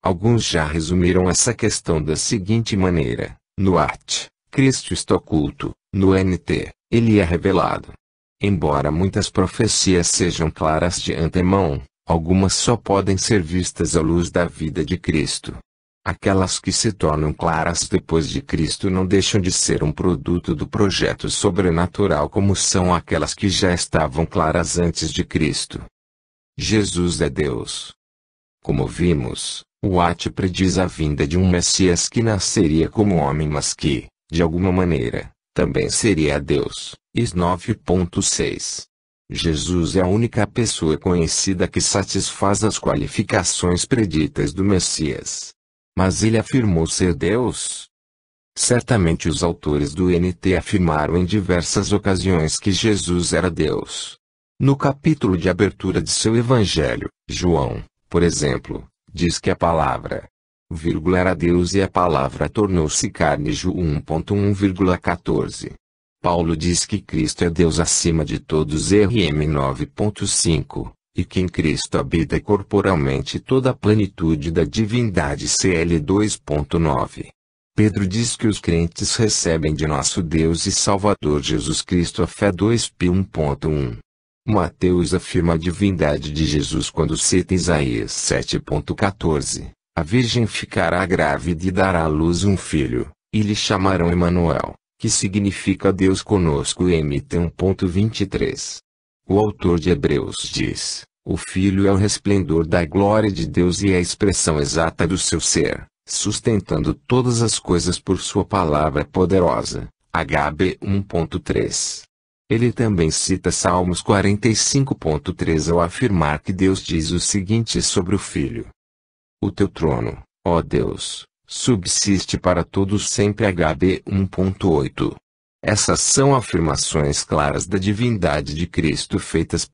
Alguns já resumiram essa questão da seguinte maneira: no Ate, Cristo está oculto; no NT, ele é revelado. Embora muitas profecias sejam claras de antemão, algumas só podem ser vistas à luz da vida de Cristo. Aquelas que se tornam claras depois de Cristo não deixam de ser um produto do projeto sobrenatural como são aquelas que já estavam claras antes de Cristo. Jesus é Deus. Como vimos, o Ate prediz a vinda de um Messias que nasceria como homem mas que, de alguma maneira, também seria Deus. Is 9.6. Jesus é a única pessoa conhecida que satisfaz as qualificações preditas do Messias. Mas ele afirmou ser Deus? Certamente os autores do NT afirmaram em diversas ocasiões que Jesus era Deus. No capítulo de abertura de seu Evangelho, João, por exemplo, diz que a palavra, era Deus e a palavra tornou-se carne. João 1.1,14. Paulo diz que Cristo é Deus acima de todos. RM 9.5. E que em Cristo habita corporalmente toda a plenitude da divindade. CL 2.9. Pedro diz que os crentes recebem de nosso Deus e Salvador Jesus Cristo a fé. 2 P 1.1. Mateus afirma a divindade de Jesus quando cita Isaías 7.14. A virgem ficará grávida e dará à luz um filho, e lhe chamarão Emanuel, que significa Deus conosco. MT 1.23. O autor de Hebreus diz: o Filho é o resplendor da glória de Deus e é a expressão exata do seu ser, sustentando todas as coisas por sua palavra poderosa. HB 1.3. Ele também cita Salmos 45.3 ao afirmar que Deus diz o seguinte sobre o Filho: O teu trono, ó Deus, subsiste para todos sempre. HB 1.8. Essas são afirmações claras da divindade de Cristo feitas